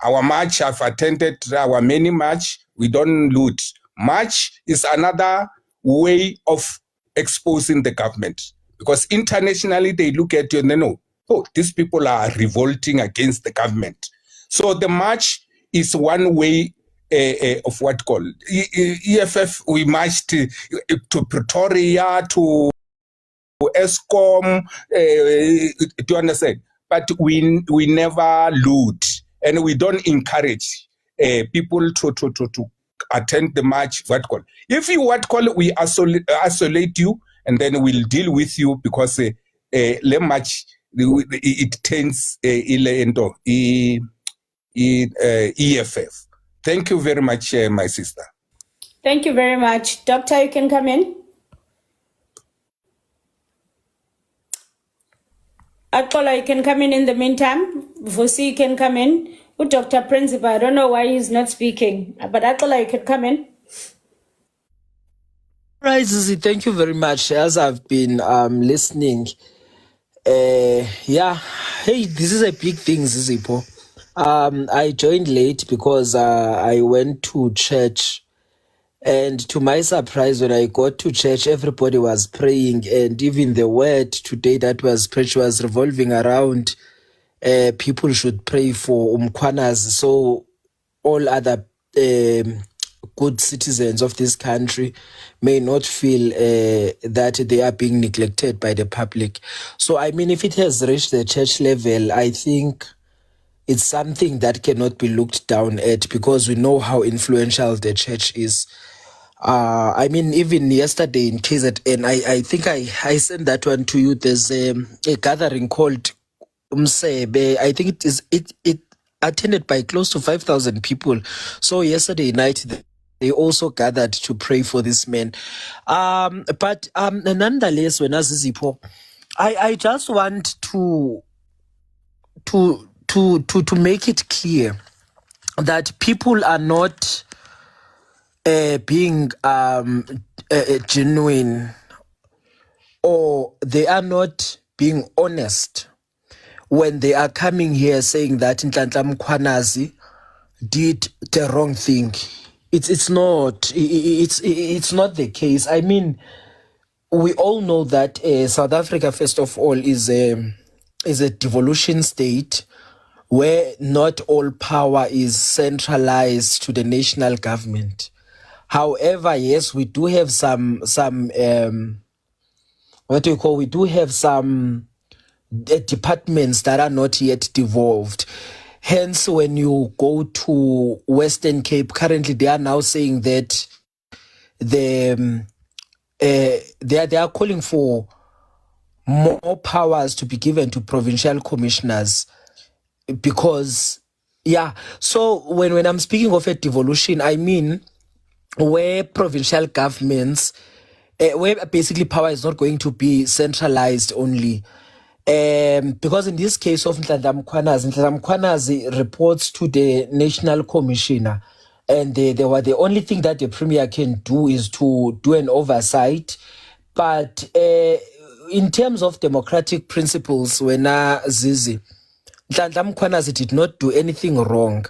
our march, I've attended our many march, we don't loot. March is another way of exposing the government, because internationally they look at you and they know, oh, these people are revolting against the government. So the march is one way of what called EFF. We marched to Pretoria, to ESCOM, do you understand? But we never loot, and we don't encourage people to attend the march. What call? If you what call, we isolate you, and then we'll deal with you, because le march it tends EFF. Thank you very much, my sister. Thank you very much. Doctor, you can come in. Akola, you can come in the meantime. Vusi, you can come in. With Dr. Principal, I don't know why he's not speaking, but Akola, you can come in. Right, Zizi, thank you very much. As I've been listening, yeah, hey, this is a big thing, Zizipo. I joined late because I went to church, and to my surprise, when I got to church, everybody was praying, and even the word today that was preached was revolving around people should pray for Umkhwanazi, so all other good citizens of this country may not feel that they are being neglected by the public. So, I mean, if it has reached the church level, I think it's something that cannot be looked down at, because we know how influential the church is. I mean, even yesterday in KZN, I think I sent that one to you. There's a gathering called Umsebe. I think it attended by close to 5,000 people. So yesterday night, they also gathered to pray for this man. But nonetheless, when I just want to make it clear that people are not being genuine, or they are not being honest when they are coming here saying that Nhlanhla Mkhwanazi did the wrong thing. It's not the case. I mean, we all know that South Africa, first of all, is a devolution state where not all power is centralized to the national government. However, yes, we do have some departments that are not yet devolved. Hence, when you go to Western Cape, currently they are now saying that they are calling for more powers to be given to provincial commissioners, because, yeah. So when I'm speaking of a devolution, I mean where provincial governments, where basically power is not going to be centralized only. Because in this case of Nhlanhla Mkhwanazi reports to the National Commissioner, and the only thing that the Premier can do is to do an oversight. But in terms of democratic principles, when Zizi, Nhlanhla Mkhwanazi did not do anything wrong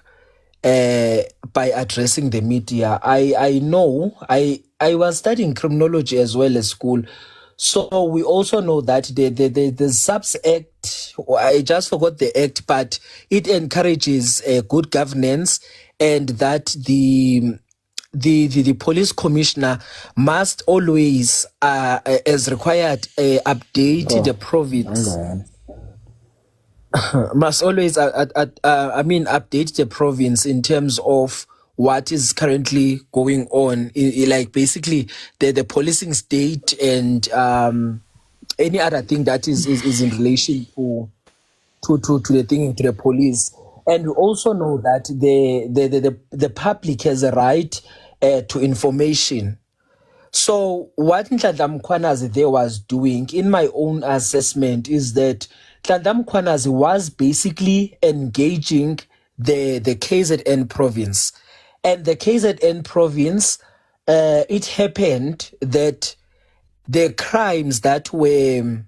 by addressing the media. I know, I was studying criminology as well as school. So we also know that the SAPS Act, I just forgot the act, but it encourages good governance, and that the police commissioner must always, as required, update the province. Must always, update the province in terms of what is currently going on, like basically the policing state and any other thing that is in relation to the thing, to the police. And we also know that the public has a right to information. So what Nhlanhla Mkhwanazi there was doing, in my own assessment, is that Nhlanhla Mkhwanazi was basically engaging the KZN province. And the KZN province, it happened that the crimes that were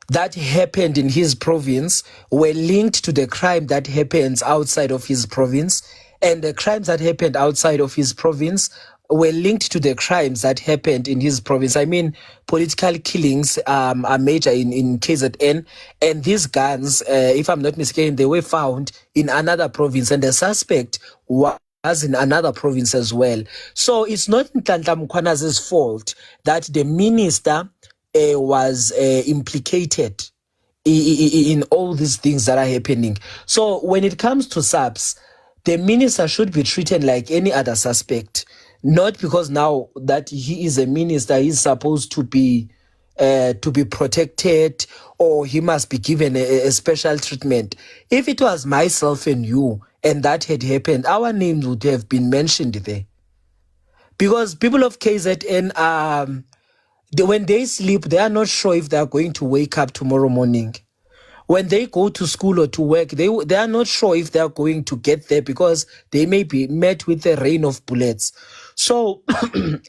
that happened in his province were linked to the crime that happens outside of his province, and the crimes that happened outside of his province were linked to the crimes that happened in his province. I mean, political killings are major in KZN, and these guns, if I'm not mistaken, they were found in another province, and the suspect was in another province as well. So it's not Nhlanhla Mkhwanazi's fault that the minister was implicated in all these things that are happening. So when it comes to SAPS, the minister should be treated like any other suspect, not because now that he is a minister, he's supposed to be protected, or he must be given a special treatment. If it was myself and you, and that had happened, our names would have been mentioned there. Because people of KZN, when they sleep, they are not sure if they are going to wake up tomorrow morning. When they go to school or to work, they are not sure if they are going to get there, because they may be met with a rain of bullets. So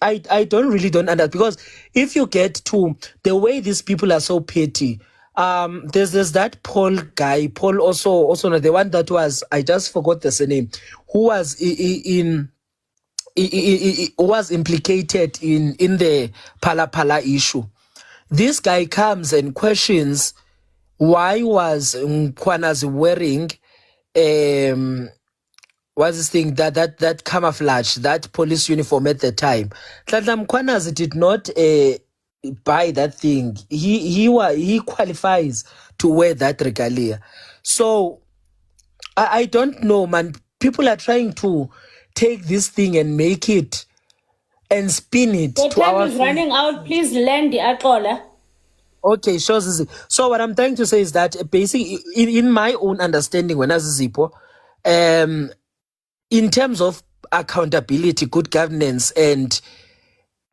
I don't understand, because if you get to the way these people are so petty, there's that Paul guy, Paul also the one that was, I just forgot the surname, who was was implicated in the Phala issue. This guy comes and questions why was Mkhwanazi wearing what's this thing, that camouflage, that police uniform at the time. Nhlanhla Mkhwanazi did not buy that thing. He qualifies to wear that regalia. So I don't know, man. People are trying to take this thing and make it and spin it The to our time is running out. Please land the Axola. Okay, sure. Zizi. So what I'm trying to say is that basically, in my own understanding, when I was Zipo, in terms of accountability, good governance, and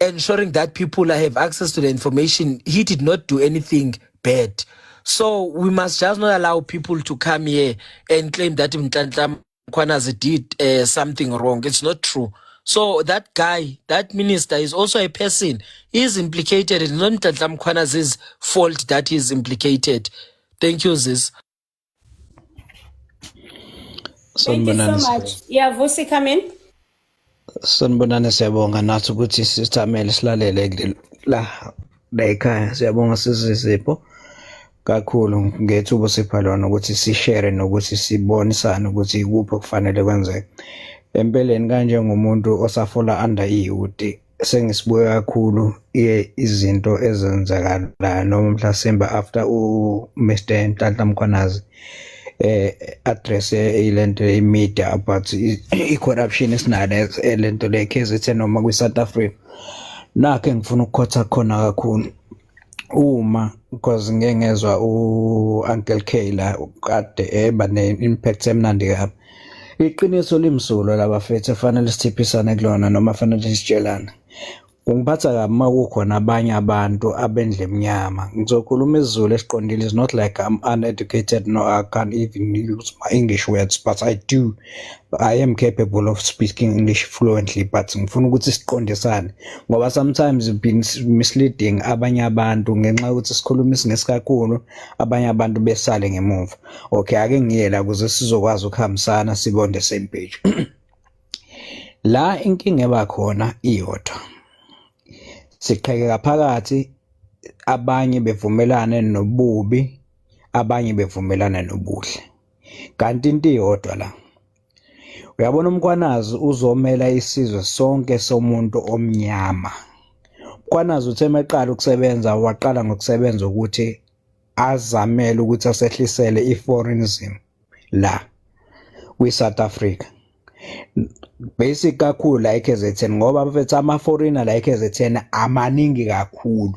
ensuring that people have access to the information, he did not do anything bad. So we must just not allow people to come here and claim that Nhlanhla Mkhwanazi did something wrong. It's not true. So that guy, that minister, is also a person. He is implicated. It's not Nhlanhla Mkhwanazi's fault that he is implicated. Thank you, Ziz. Thank you so much. Yeah, Vusi, come in. Sanibonani, siyabonga nathi ukuthi sithamele silalele la ekhaya. Siyabonga Sisipho kakhulu ngethuba siphalwana ukuthi sishare nokuthi sibonisane ukuthi ikuphi okufanele kwenzeke. Empeleni kanje ngomuntu osafola under iyuti sengisibuye kakhulu izinto ezenzakala noma mhlasimba after Mr. Nhlanhla Mkhwanazi address ilento media about i-corruption esinayo lento le KZN noma kwi-South Africa. Nakhe ngifuna ukukhotha khona kakhulu uma because ngengezwa Uncle K la kade eba ne-impact emnandi kabi. Iqiniso limsulo labafethu efanele sithiphisane kulona noma fanele sitshelane. Ungiphatha kabi makukhona abanye abantu abendle emnyama. Ngizokhuluma isiZulu esiqondile. It's not like I'm uneducated, no, I can't even use my English words, but I am capable of speaking English fluently, but ngifuna ukuthi siqondisane ngoba sometimes it's been misleading abanye abantu ngenxa ukuthi sikhuluma isingesi kakhulu, abanye abantu besale ngemuva. Okay, ake ngiyela ukuze sizokwazi ukuhambisana sibe on the same page. La inkinga eba khona iyodwa. Siqhekeka phakathi, abanye bevumelane nobubi, abanye bevumelane nobuhle. Kanti into iyodwa la. Uyabona uMkhwanazi uzomela isizwe sonke somuntu omnyama. Mkhwanazi uthe meqala ukusebenza, waqala ngokusebenza ukuthi azamele ukuthi asehlisele iforeignizm la kwi-South Africa. Basic kakhulu la eKZN ngoba bafethu ama-foreigner la eKZN amaningi kakhulu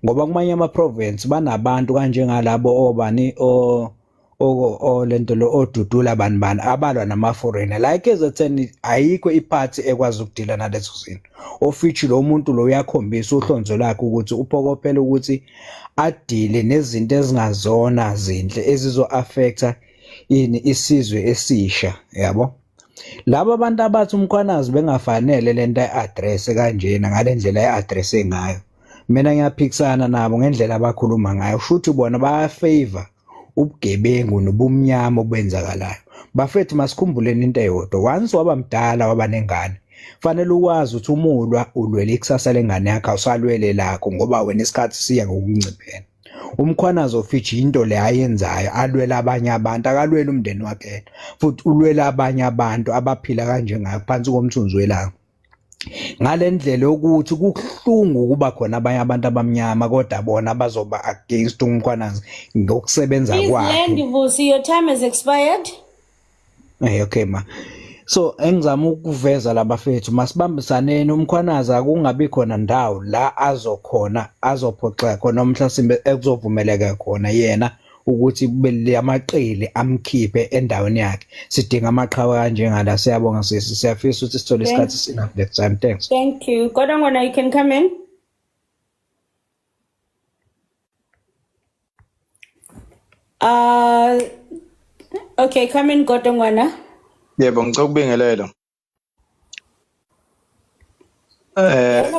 ngoba kumanye ama-province banabantu kanjengalabo obani lento lo odudula banibani abalwa nama-foreigner. La eKZN ayikho iphathi ekwazi ukudila nalezo zinto. Ofithi lo muntu lo uyakhombisa uhlonzo lakhe ukuthi uphokophela ukuthi adile nezinto ezingazona zinhle ezizo-affecta isizwe esisha, yabo. Laba abantu abathi uMkhwanazi bengafanele lento address kanjena ngalendlela address ngayo. mina ngiyaphikisana nabo ngendlela abakhuluma ngayo futhi bona bayafavor ubugebengu nobumnyama obenzakalayo. Bafethu masikhumbuleni into eyodwa, once waba mdala waba nengane fanele ukwazi ukuthi umulwa ulwele ikusasa lengane yakho awusalwele lakho ngoba wena isikhathi siya ngokunciphela. Umkhwanazi ofiji into le ayenzayo alwela abanye abantu, akalwela umndeni wakhe futhi ulwela abanye abantu abaphila kanjengayo phansi komthunzi welanga. Ngalendlela ukuthi kuhlungu ukuba khona abanye abantu abamnyama kodwa bona bazoba against umkhwanazi ngokusebenza Please land, kwakhe. Vusi, your time has expired. Okay ma. So engizama ukuveza labafethu masibambisaneni umkhwanazi akungabi khona ndawo la azophoxa khona mhlasimbe ekuzovumeleka khona yena ukuthi kube amaqili amkhiphe endaweni yakhe. Sidinga amaqhawe kanjengala. Siyabonga sisi, siyafisa ukuthi sithole isikhathi sina next time. Thanks. Thank you. Godongwana, you can come in. Okay, come in, Godongwana. Yebo, ngicela ukubingelela.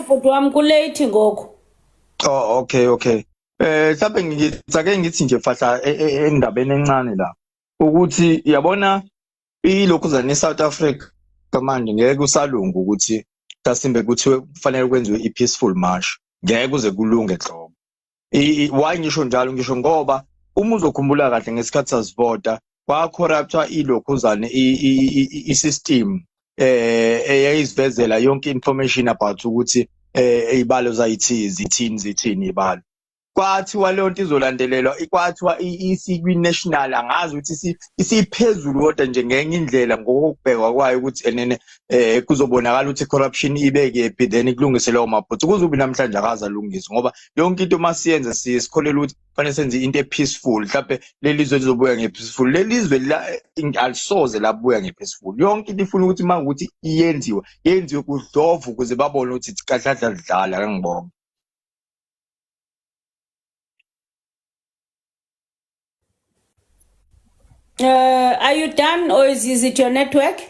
Bhuti wami kulate ngoku. Oh, okay. Mhlawumbe ngithi nje fahla endabeni encane la. Ukuthi yabona ilokhuzana eSouth Africa manje ngeke usalunga ukuthi mhlasimbe kuthiwe kufanele kwenziwe i-peaceful march. Ngeke kuze kulunge hlobo. Why ngisho njalo? Ngisho ngoba uma uzokhumbula kahle ngesikhathi sasivota kwacorruptwa ilokhuzane i-system eyayisivezela yonke information about ukuthi izibalo zayithi zithini izibalo. Kwathiwa leyo nto izolandelelwa, kwathiwa ikwi-national angazi ukuthi isiphezulu kodwa nje ngenye indlela ngokubhekwa kwayo ukuthi enene kuzobonakala ukuthi corruption ibekephi then kulungise lawo maphutha. Kuzobe namhlanje akaza lungiswa ngoba yonke into masiyenza sikholelwa ukuthi fanele senze into peaceful. Mhlawumbe lelizwe lizobuya ngepeaceful, lelizwe alisoze labuya ngepeaceful. Yonke into ifuna ukuthi mangukuthi yenziwe kudlovu ukuze babone ukuthi kahlahla dlala. Kangibonga. Are you done or is it your network?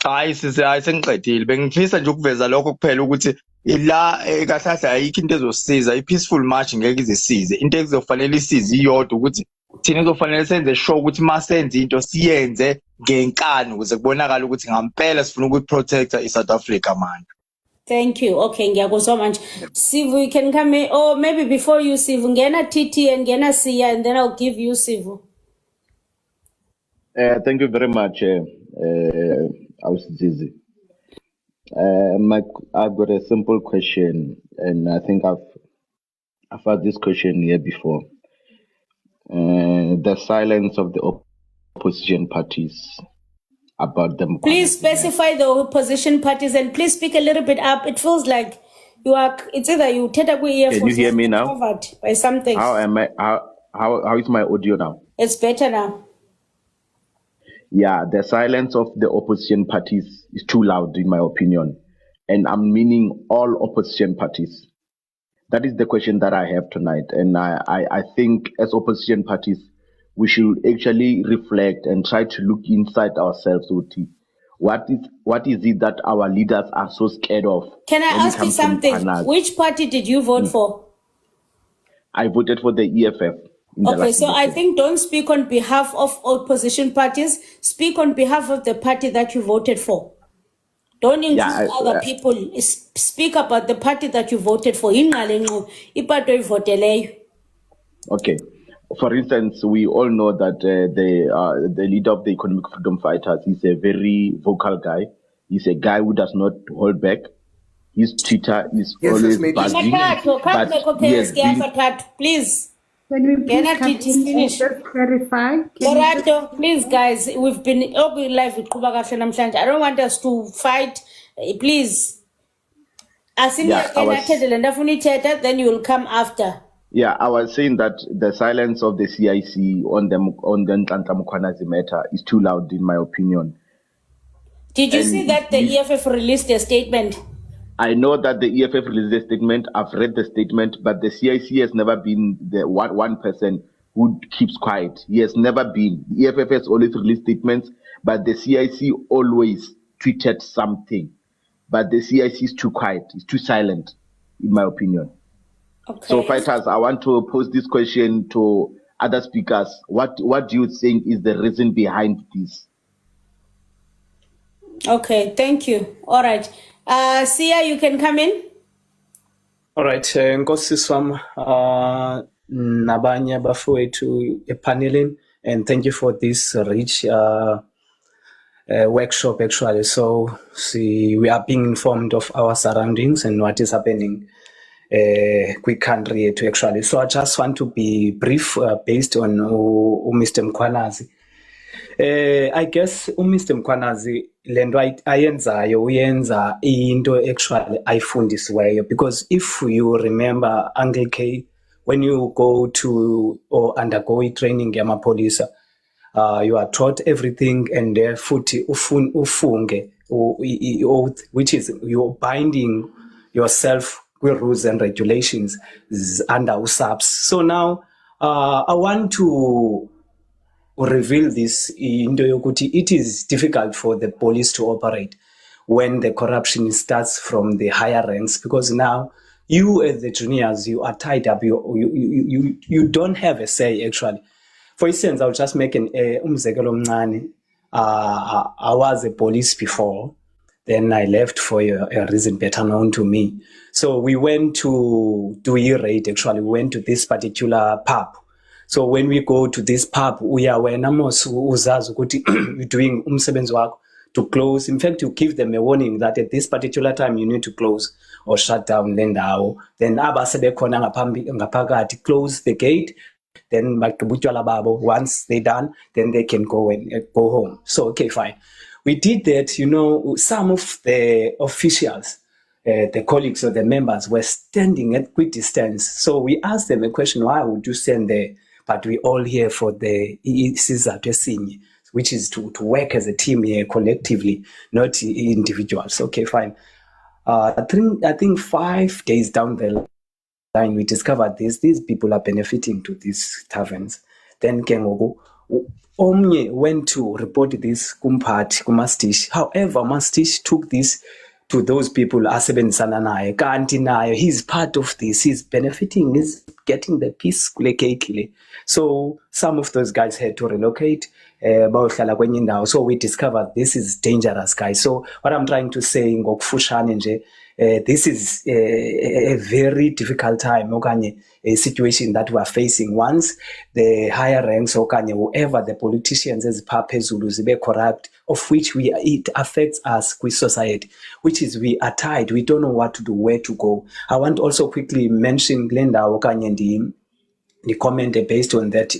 Hayi sengiqedile, bengifisa nje ukuveza lokho kuphela ukuthi la kahlahla ayikho into ezosisiza. I-peaceful march ngeke izisize. Into ekuzofanele isize iyodwa ukuthi thina kuzofanele senze sure ukuthi masenze into siyenze ngenkani ukuze kubonakala ukuthi ngampela sifuna ukuprotecta iSouth Africa manje. Thank you. Okay, ngiyakuzwa manje. Sivu, you can come in. Or maybe before you, Sivu, ngena TT and ngena Siya, and then I'll give you Sivu. Thank you very much, Zizi. I've got a simple question, and I think I've had this question here before. The silence of the opposition parties about them. Please specify the opposition parties and please speak a little bit up. It feels like it's either you take away earphones. Can you hear me now? Covered by something. How is my audio now? It's better now. Yeah, the silence of the opposition parties is too loud, in my opinion. And I'm meaning all opposition parties. That is the question that I have tonight. And I think as opposition parties, we should actually reflect and try to look inside ourselves. What is it that our leaders are so scared of? Can I ask you something? Which party did you vote for? I voted for the EFF. Okay, so I think don't speak on behalf of opposition parties. Speak on behalf of the party that you voted for. Don't include other people. Speak about the party that you voted for. Okay. For instance, we all know that the leader of the Economic Freedom Fighters is a very vocal guy. He's a guy who does not hold back. His Twitter is always buzzing. Please. Can we please clarify? Please, guys, we've been live with Kuba Kahle namhlanje. I don't want us to fight. Please. Then you will come after. Yeah, I was saying that the silence of the CIC on the Nhlanhla Mkhwanazi matter is too loud, in my opinion. Did you see that the EFF released a statement? I know that the EFF released a statement. I've read the statement, but the CIC has never been the one person who keeps quiet. He has never been. The EFF has always released statements, but the CIC always tweeted something. But the CIC is too quiet. It's too silent. in my opinion. Okay. So fighters, I want to pose this question to other speakers. What do you think is the reason behind this? Okay, thank you. All right. Sia, you can come in. All right, Nkosi Swam, nabanye bafowethu epanelini, and thank you for this rich workshop actually. So we are being informed of our surroundings and what is happening quick country to actually. So I just want to be brief based on Mr. Mkhwanazi. I guess Mr. Mkhwanazi lento ayenzayo uyenza into actually ayifundisiweyo, because if you remember Uncle K, when you go to or undergo training yamapolisa, you are taught everything, and futhi ufunge oath, which is you're binding yourself with rules and regulations under USAPS. So now I want to reveal this into yokuthi it is difficult for the police to operate when the corruption starts from the higher ranks, because now you as the juniors, you are tied up, you don't have a say actually. For instance, I'll just make an umzekelo omncane. I was a police before, then I left for a reason better known to me. So we went to do a raid actually. We went to this particular pub. So when we go to this pub, we are when we're doing umsebenzi wakho to close. In fact, you give them a warning that at this particular time you need to close or shut down lendawo. Then abasebekhona ngaphakathi close the gate. Then once they're done, then they can go and go home. So okay, fine. We did that. You know, some of the officials, the colleagues or the members were standing at quick distance. So we asked them a question: why would you stand there? But we all here for the which is to work as a team here collectively, not individuals. Okay, fine. I think 5 days down the line, we discovered these people are benefiting to these taverns. Then Kengogo Omnye went to report this kumastish. However, Mastish took this to those people asebenzisana naye kanti naye he's part of this, he's benefiting, he's getting the peace kulekekile. So some of those guys had to relocate bayohlala kwenye indawo. So we discovered this is dangerous, guys. So what I'm trying to say ngokufushane nje, this is a very difficult time okanye a situation that we are facing. Once the higher ranks okanye whoever the politicians eziphezulu zibe corrupt, of which it affects us with society, which is we are tied, we don't know what to do, where to go. I want to also quickly mention Glenda okanye the comment based on that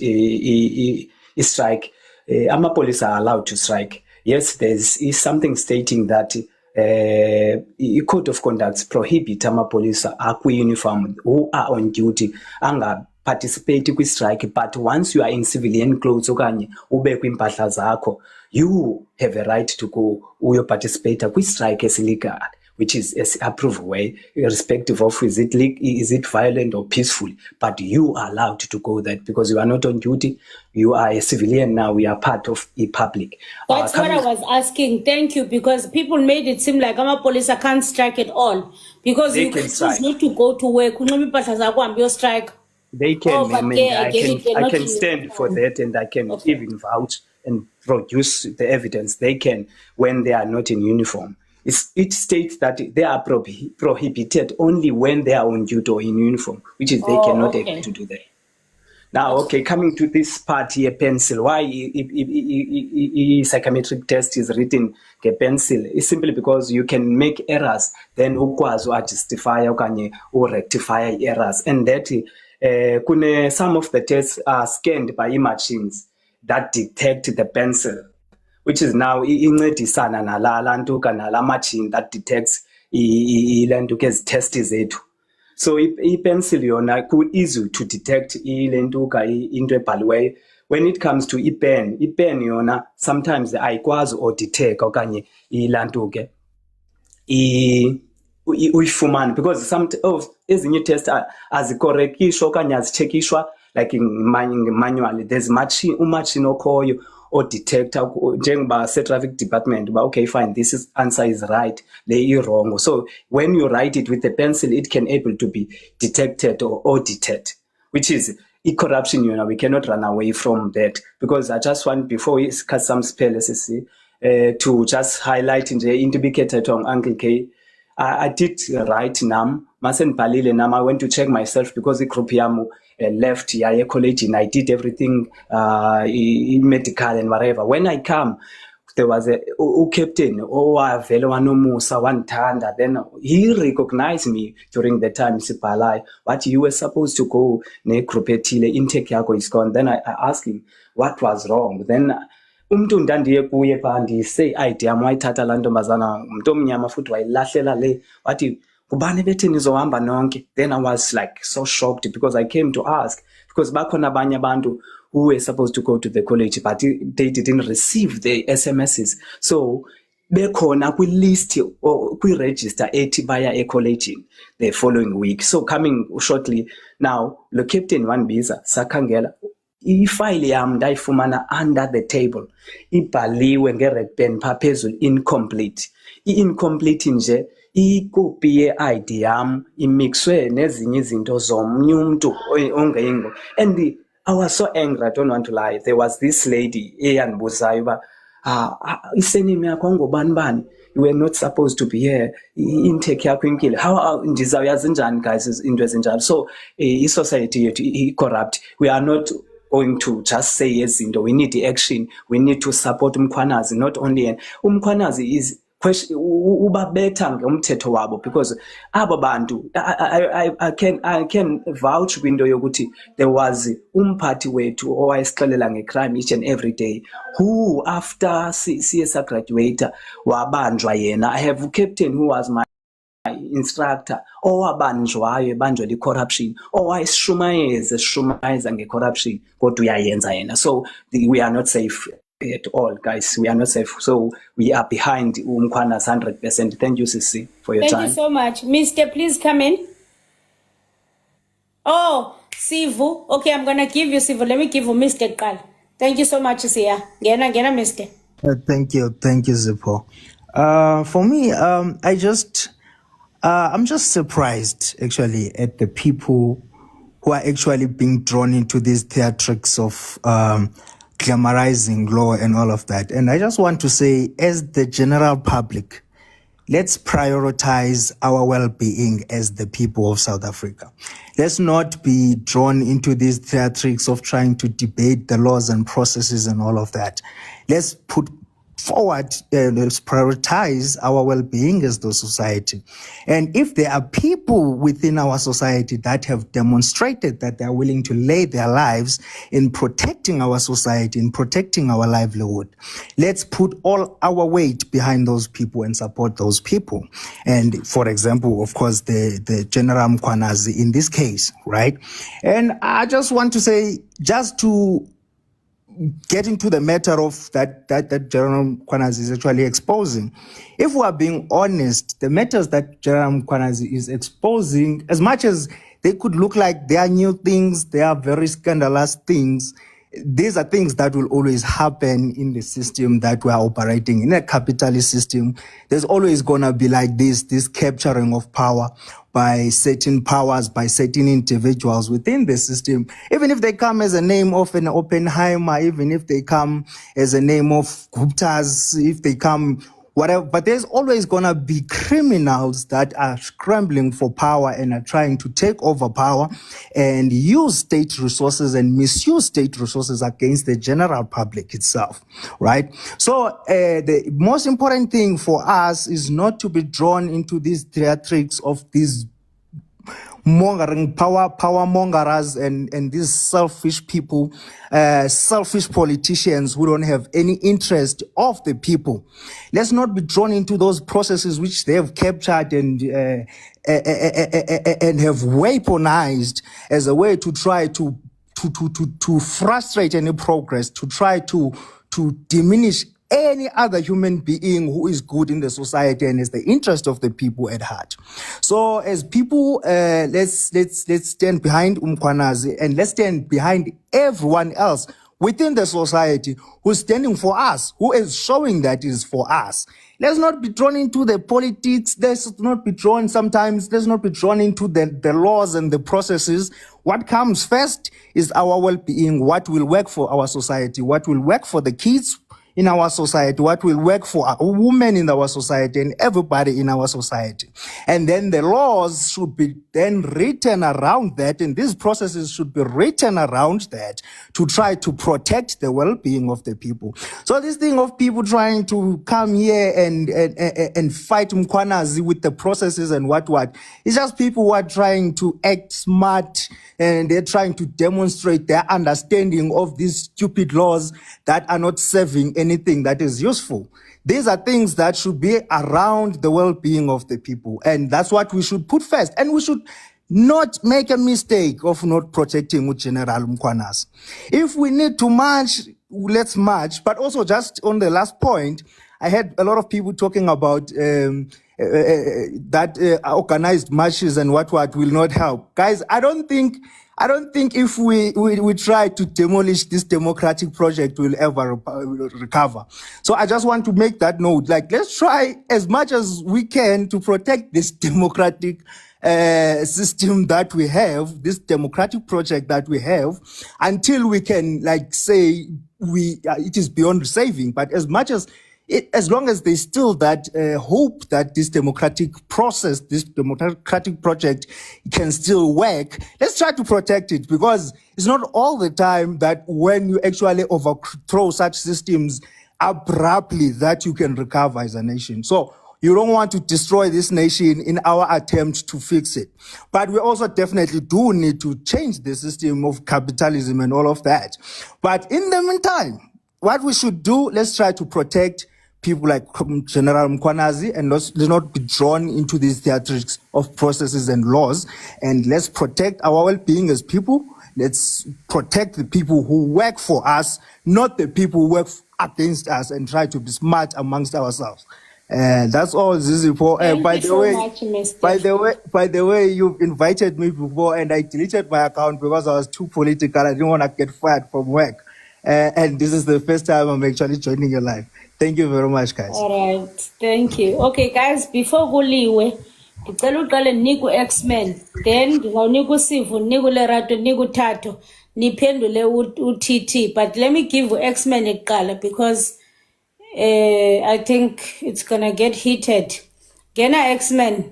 strike. Police are allowed to strike. Yes, is something stating that code of conduct prohibit police uniform who are on duty anga participate with strike, but once you are in civilian clothes okanye ube kwimpahla zakho, you have a right to go uyo participate with strike as legal, which is an approved way, irrespective of is it violent or peaceful, but you are allowed to go that because you are not on duty, you are a civilian now, we are part of the public. That's what I was asking. Thank you, because people made it seem like police can't strike at all because they you can choose not to go to work. Strike. They can, I can stand for that, and I can even vouch and produce the evidence. They can when they are not in uniform. It states that they are prohibited only when they are on duty or in uniform, which is they cannot able to do that. Now, okay, coming to this part here, pencil. Why psychometric test is written a pencil? It's simply because you can make errors, then ukwazi justify okanye rectify errors, and that some of the tests are scanned by machines that detect the pencil, which is now incedisana nala machine that detects ilantu ke test zethu. So i-pencil yona easy to detect ilentuka into ebhaliweyo. When it comes to pen yona sometimes ayikwazi or detect okanye ilantu ke uyifumana because some of ezinye test azikorekishwa okanye azicheckishwa like in manually. There's machine okhoyo or detector njengoba se-traffic department okay fine this answer is right le wrong. So when you write it with a pencil it can able to be detected or audited, which is corruption. We cannot run away from that, because I just want before we cut some spells to just highlight into bikhetha on Uncle K. I did write NAM, Masen Palile NAM. I went to check myself because the group yamu left Yaya College and I did everything in medical and whatever. When I come, there was a captain, Musa Wantanda. Then he recognized me during the time, Sipalai, but you were supposed to go ne Krupetile, intake yako is gone. Then I asked him what was wrong. Then umntu ndandiye kuye pha ndise idea wayithatha laa ntombazana umntu omnyama futhi wayilahlela le wathi kubani bethi nizohamba nonke. Then I was like so shocked because I came to ask, because bakhona abanye abantu who were supposed to go to the college but they didn't receive the SMSs, so bekhona kwi-list or kwi-register ethi baya ecollegini the following week. So coming shortly now, lo captain wandibiza sakhangela ifile yam ndayifumana under the table, ibhaliwe nge-red pen pha phezulu incomplete. I-incomplete nje ikopi ye-ID yam imixwe nezinye izinto zomnye umntu ongeyingo. And I was so angry, I don't want to lie. There was this lady eyandibuzayo uba isenimi yakho ngobani bani, you were not supposed to be here, intake yakho inkile. How ndizawuyazi njani guys into ezinjalo? So i-society yethu i-corrupt. We are not going to just say izinto. We need the action. We need to support umkhwanazi, not only umkhwanazi is ubabetha ngomthetho wabo, because abo bantu I can vouch kwinto yokuthi there was umphathi wethu owayesixelela ngecrime each and every day, who after CS graduate wabanjwa yena. I have a captain who was my instructor owabanjwayo ebanjwa li-corruption, owayeshumayeza nge-corruption kodwa uyayenza yena. So we are not safe at all, guys. We are not safe. So we are behind Umkhwana's 100%. Thank you, Sisi, for your time. Thank you so much. Mr. Please come in. Oh, Sivu. Okay, I'm going to give you Sivu. Let me give you Mr. Kal. Thank you so much, Sia. Gena, Mr. Thank you, Zippo. For me, I'm just surprised actually at the people who are actually being drawn into these theatrics of glamorizing law and all of that. And I just want to say, as the general public, let's prioritize our well-being as the people of South Africa. Let's not be drawn into these theatrics of trying to debate the laws and processes and all of that. Let's put forward, let's prioritize our well-being as the society. And if there are people within our society that have demonstrated that they are willing to lay their lives in protecting our society, in protecting our livelihood, let's put all our weight behind those people and support those people. And for example, of course, the General Mkhwanazi in this case, right? And I just want to say, just to get into the matter of that General Mkhwanazi is actually exposing. If we are being honest, the matters that General Mkhwanazi is exposing, as much as they could look like they are new things, they are very scandalous things, these are things that will always happen in the system that we are operating in, a capitalist system. There's always going to be like this capturing of power by certain powers, by certain individuals within the system. Even if they come as a name of an Oppenheimer, even if they come as a name of Guptas, if they come whatever, but there's always going to be criminals that are scrambling for power and are trying to take over power and use state resources and misuse state resources against the general public itself, right? So the most important thing for us is not to be drawn into these theatrics of these mongering power mongers and these selfish people, selfish politicians who don't have any interest of the people. Let's not be drawn into those processes which they have captured and have weaponized as a way to try to frustrate any progress, to try to diminish any other human being who is good in the society and is the interest of the people at heart. So as people, let's stand behind Mkhwanazi and let's stand behind everyone else within the society who's standing for us, who is showing that is for us. Let's not be drawn into the politics. Let's not be drawn into the laws and the processes. What comes first is our well-being, what will work for our society, what will work for the kids in our society, what will work for our women in our society and everybody in our society. And then the laws should be then written around that, and these processes should be written around that to try to protect the well-being of the people. So this thing of people trying to come here and fight Mkwanazi with the processes and what, it's just people who are trying to act smart, and they're trying to demonstrate their understanding of these stupid laws that are not serving anything that is useful. These are things that should be around the well-being of the people, and that's what we should put first. And we should not make a mistake of not protecting General Mkwanazi. If we need to march, let's march. But also, just on the last point, I had a lot of people talking about that organized marches and what will not help. Guys, I don't think if we try to demolish this democratic project, we'll ever recover. So I just want to make that note. Like, let's try as much as we can to protect this democratic system that we have, this democratic project that we have, until we can, like, say it is beyond saving. But as long as there's still that hope that this democratic process, this democratic project can still work, let's try to protect it, because it's not all the time that when you actually overthrow such systems abruptly that you can recover as a nation. So you don't want to destroy this nation in our attempt to fix it. But we also definitely do need to change the system of capitalism and all of that. But in the meantime, what we should do, let's try to protect people like General Mkwanazi, and let's not be drawn into these theatrics of processes and laws. And let's protect our well-being as people. Let's protect the people who work for us, not the people who work against us and try to be smart amongst ourselves. That's all, Zizi. By the way, you've invited me before, and I deleted my account because I was too political. I didn't want to get fired from work. And this is the first time I'm actually joining your live. Thank you very much, guys. All right, thank you. Okay, guys, before kuliwe, ngicela uqale niku X-Men, then ngizawunika Sivu, niku Lerato, niku Thato, niphendule uTT. But let me give X-Men kuqala, because I think it's gonna get heated. Ngena X-Men.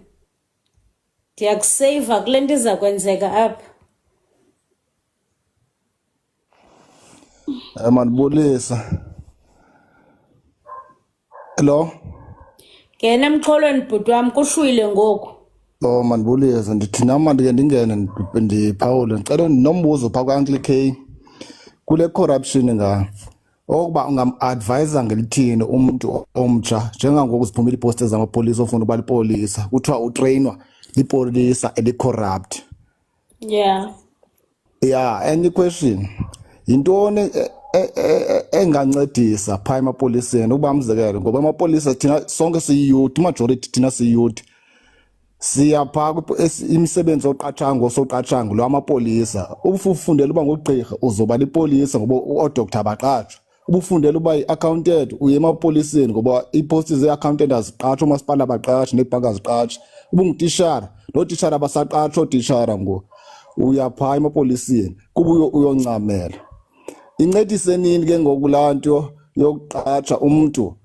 Ndiyakusave kule nto izakwenzeka apha. Manibulisa. Hello. Ngena emxholweni bhuti wami, kushwile ngoku. Manibulisa, ndithina manje ke ndingene ndiphawule. Ngicela nombuzo pha kwa-Uncle K. Kule corruption okuba ungam-advise ngelithini umuntu omtsha njengangoku ziphumile iiposti zamapolisa ofuna uba lipolisa kuthiwa utrainwa lipolisa eli-corrupt. Yeah. Any question? Yintoni engancedisa phaa emapoliseni ukuba umzekelo, ngoba amapolisa thina sonke siyiyouth, majority thina siyiyouth, siya phaa imisebenzi oqatshanga osoqatshanga lo amapolisa. Ubufundela uba ngugqirha uzoba lipolisa ngoba oodoktar abaqatshwa. Ubufundela uba yi-accountant uye emapoliseni ngoba iiposti ze-accountant aziqatshwa, umasipala abaqatshi neebhanki aziqatshi. Ubungutishara nootishara abasaqatshwa ootishara ngoku uya phaa emapoliseni kuba uyoncamela. Incedise nini ke ngoku laa nto yokuqatsha umntu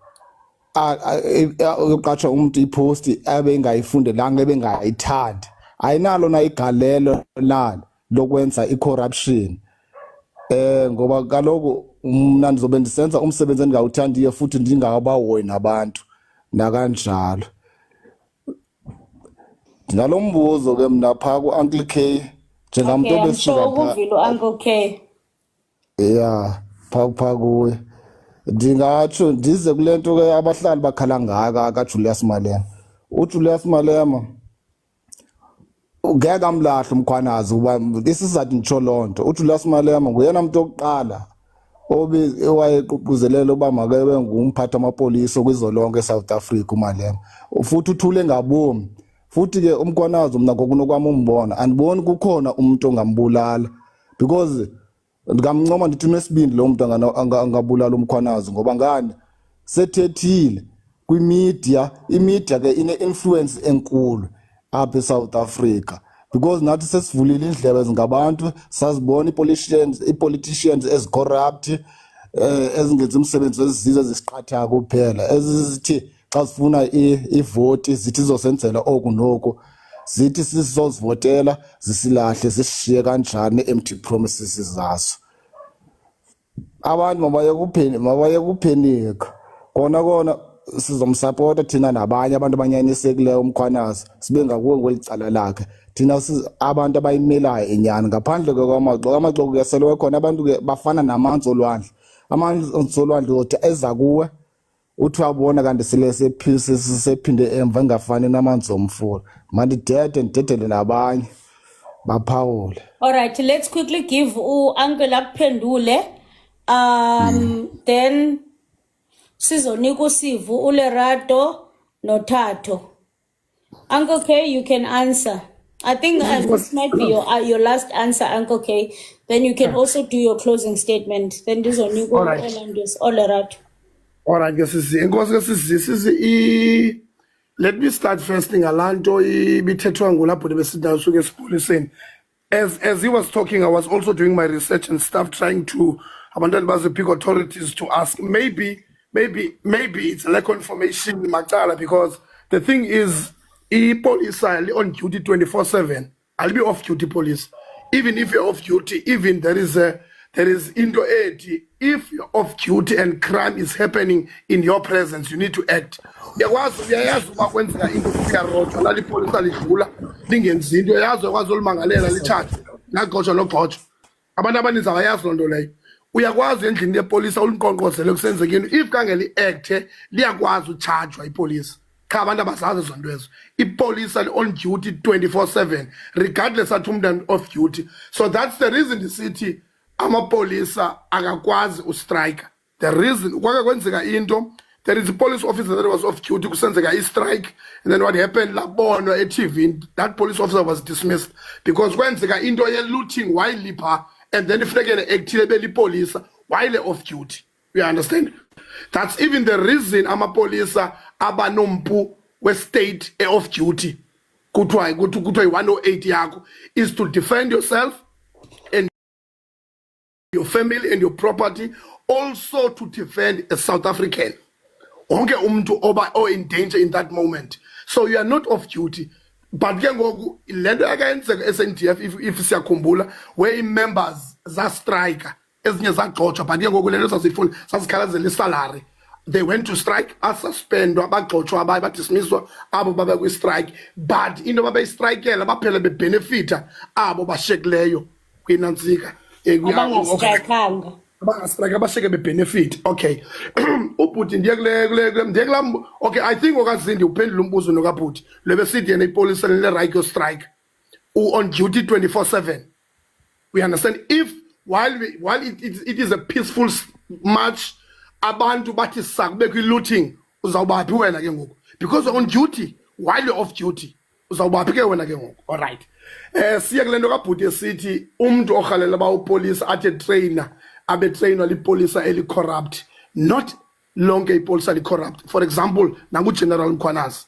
yokuqatsha umntu iposti abe engayifundelanga ebe engayithandi? Ayinalo na igalelo nalo lokwenza i-corruption. Ngoba kaloku mna ndizobe ndisenza umsebenzi endingawuthandiyo futhi ndingabahoyi nabantu nakanjalo. Ndinalo mbuzo ke mna phaa ku-Uncle K njengamntu obesifika phaa. Uncle K. Phaa kuye. Ndingatsho ndize kule nto ke abahlali bakhala ngaka kaJulius Malema. UJulius Malema ngeke amlahle uMkhwanazi uba isizathu nditsho loo nto. UJulius Malema nguyena mntu wokuqala owayeququzelela uba makebe ngumphathi amapolisa kwizolonke eSouth Africa uMalema. Futhi uthule ngabomi. Futhi ke uMkhwanazi mna ngokunokwami umbona andiboni kukhona umuntu ongambulala, because Ngamncoma ndithi mesibindi lo muntu angabulala umkhwanazi ngoba ngani sethethile kwimedia imedia ke ine influence enkulu apha eSouth Africa because nathi sesivulile indlebe zingabantu sazibona i-politicians as corrupt ezingenza umsebenzi wezizwe zisiqhatha kuphela ezithi xa sifuna ivote zithi zosenzela okunoku zithi sizozivotela zisilahle zishiye kanjani empty promises zazo abantu mabaye kuphenika kona sizomsupporta thina nabanye abantu abanyanisekileyo umkhwanazi sibe ngakuwe kwelicala lakhe thina abantu abayimelayo enyani ngaphandle kwamaxoko kuyaselwe khona abantu ke bafana namanzi olwandle amanzi olwandle othi eza kuwe uthi wabona kanti sephinde emva engafani namanzi omfula ndidedele nabanye baphawule. All right, let's quickly give Uncle Pendule. Then sizonika usivu uLerato noThato. Uncle K, you can answer. I think this might be your last answer, Uncle K. Then you can also do your closing statement. Then ndizonika uLerato. All right, let me start first ngalanto ibithethwa ngulapho besidala usuke esipoliseni. As he was talking, I was also doing my research and stuff, trying to abandon the big authorities to ask. Maybe it's lack of information in Macala, because the thing is, police are on duty 24/7. I'll be off duty police. Even if you're off duty, even there is into 80. If you're off duty and crime is happening in your presence, you need to act. Uyayazi uba kwenzeka into kuyarojwa la lipolisa lidlula lingenzi into uyayazi ukwazi olumangalela lithathe nagxotshwa nogxotshwa abantu abaninzi abayazi loo nto leyo uyakwazi endlini yepolisa ulinkqonkqozele kusenzekini if kange li-acte liyakwazi ucharjwa ipolisa cha abantu abazazi zonto ezo ipolisa on duty 24/7 regardless athi umntu off duty. So that's the reason ndisithi amapolisa akakwazi ustrike. The reason kwake kwenzeka into, there is a police officer that was off duty kusenzeka i-strike, and then what happened labonwa e-TV, that police officer was dismissed because kwenzeka into ye-looting while lipha, and then ifrekele actile belipolisa while off duty. You understand? That's even the reason amapolisa abanompu we-state off duty kuthiwa i-108 yakho is to defend yourself and your family and your property, also to defend a South African. Onke umuntu oba in danger in that moment. So you are not off duty. But ke ngoku lento yakayenzeka SNDF if siyakhumbula where members za strike ezinye zagxotshwa but ke ngoku lento sasifuna sasikhalazela isalary. They went to strike, asuspendwa bagxotshwa abaye badismisswa abo babe kwi strike, but into babe strikeela baphela be benefita abo bashekileyo kwinantsika. Abangastrike abasheke be-benefit. Okay. Ubhuti ndiyekula okay, I think okazindi uphendula umbuzo nokabhuti lebesithi yena ipolisa le-right yo strike on duty 24/7. We understand if while it is a peaceful march abantu bathi sakube kwi-looting uzawubaphi wena ke ngoku because on duty while you're off duty uzawubaphi ke wena ke ngoku. All right. Siya kule nto kabhuti esithi umuntu orhalela ba upolisa athe trainer abe trainwa lipolisa eli-corrupt. Not lonke ipolisa li-corrupt. For example, nangu-General Mkhwanazi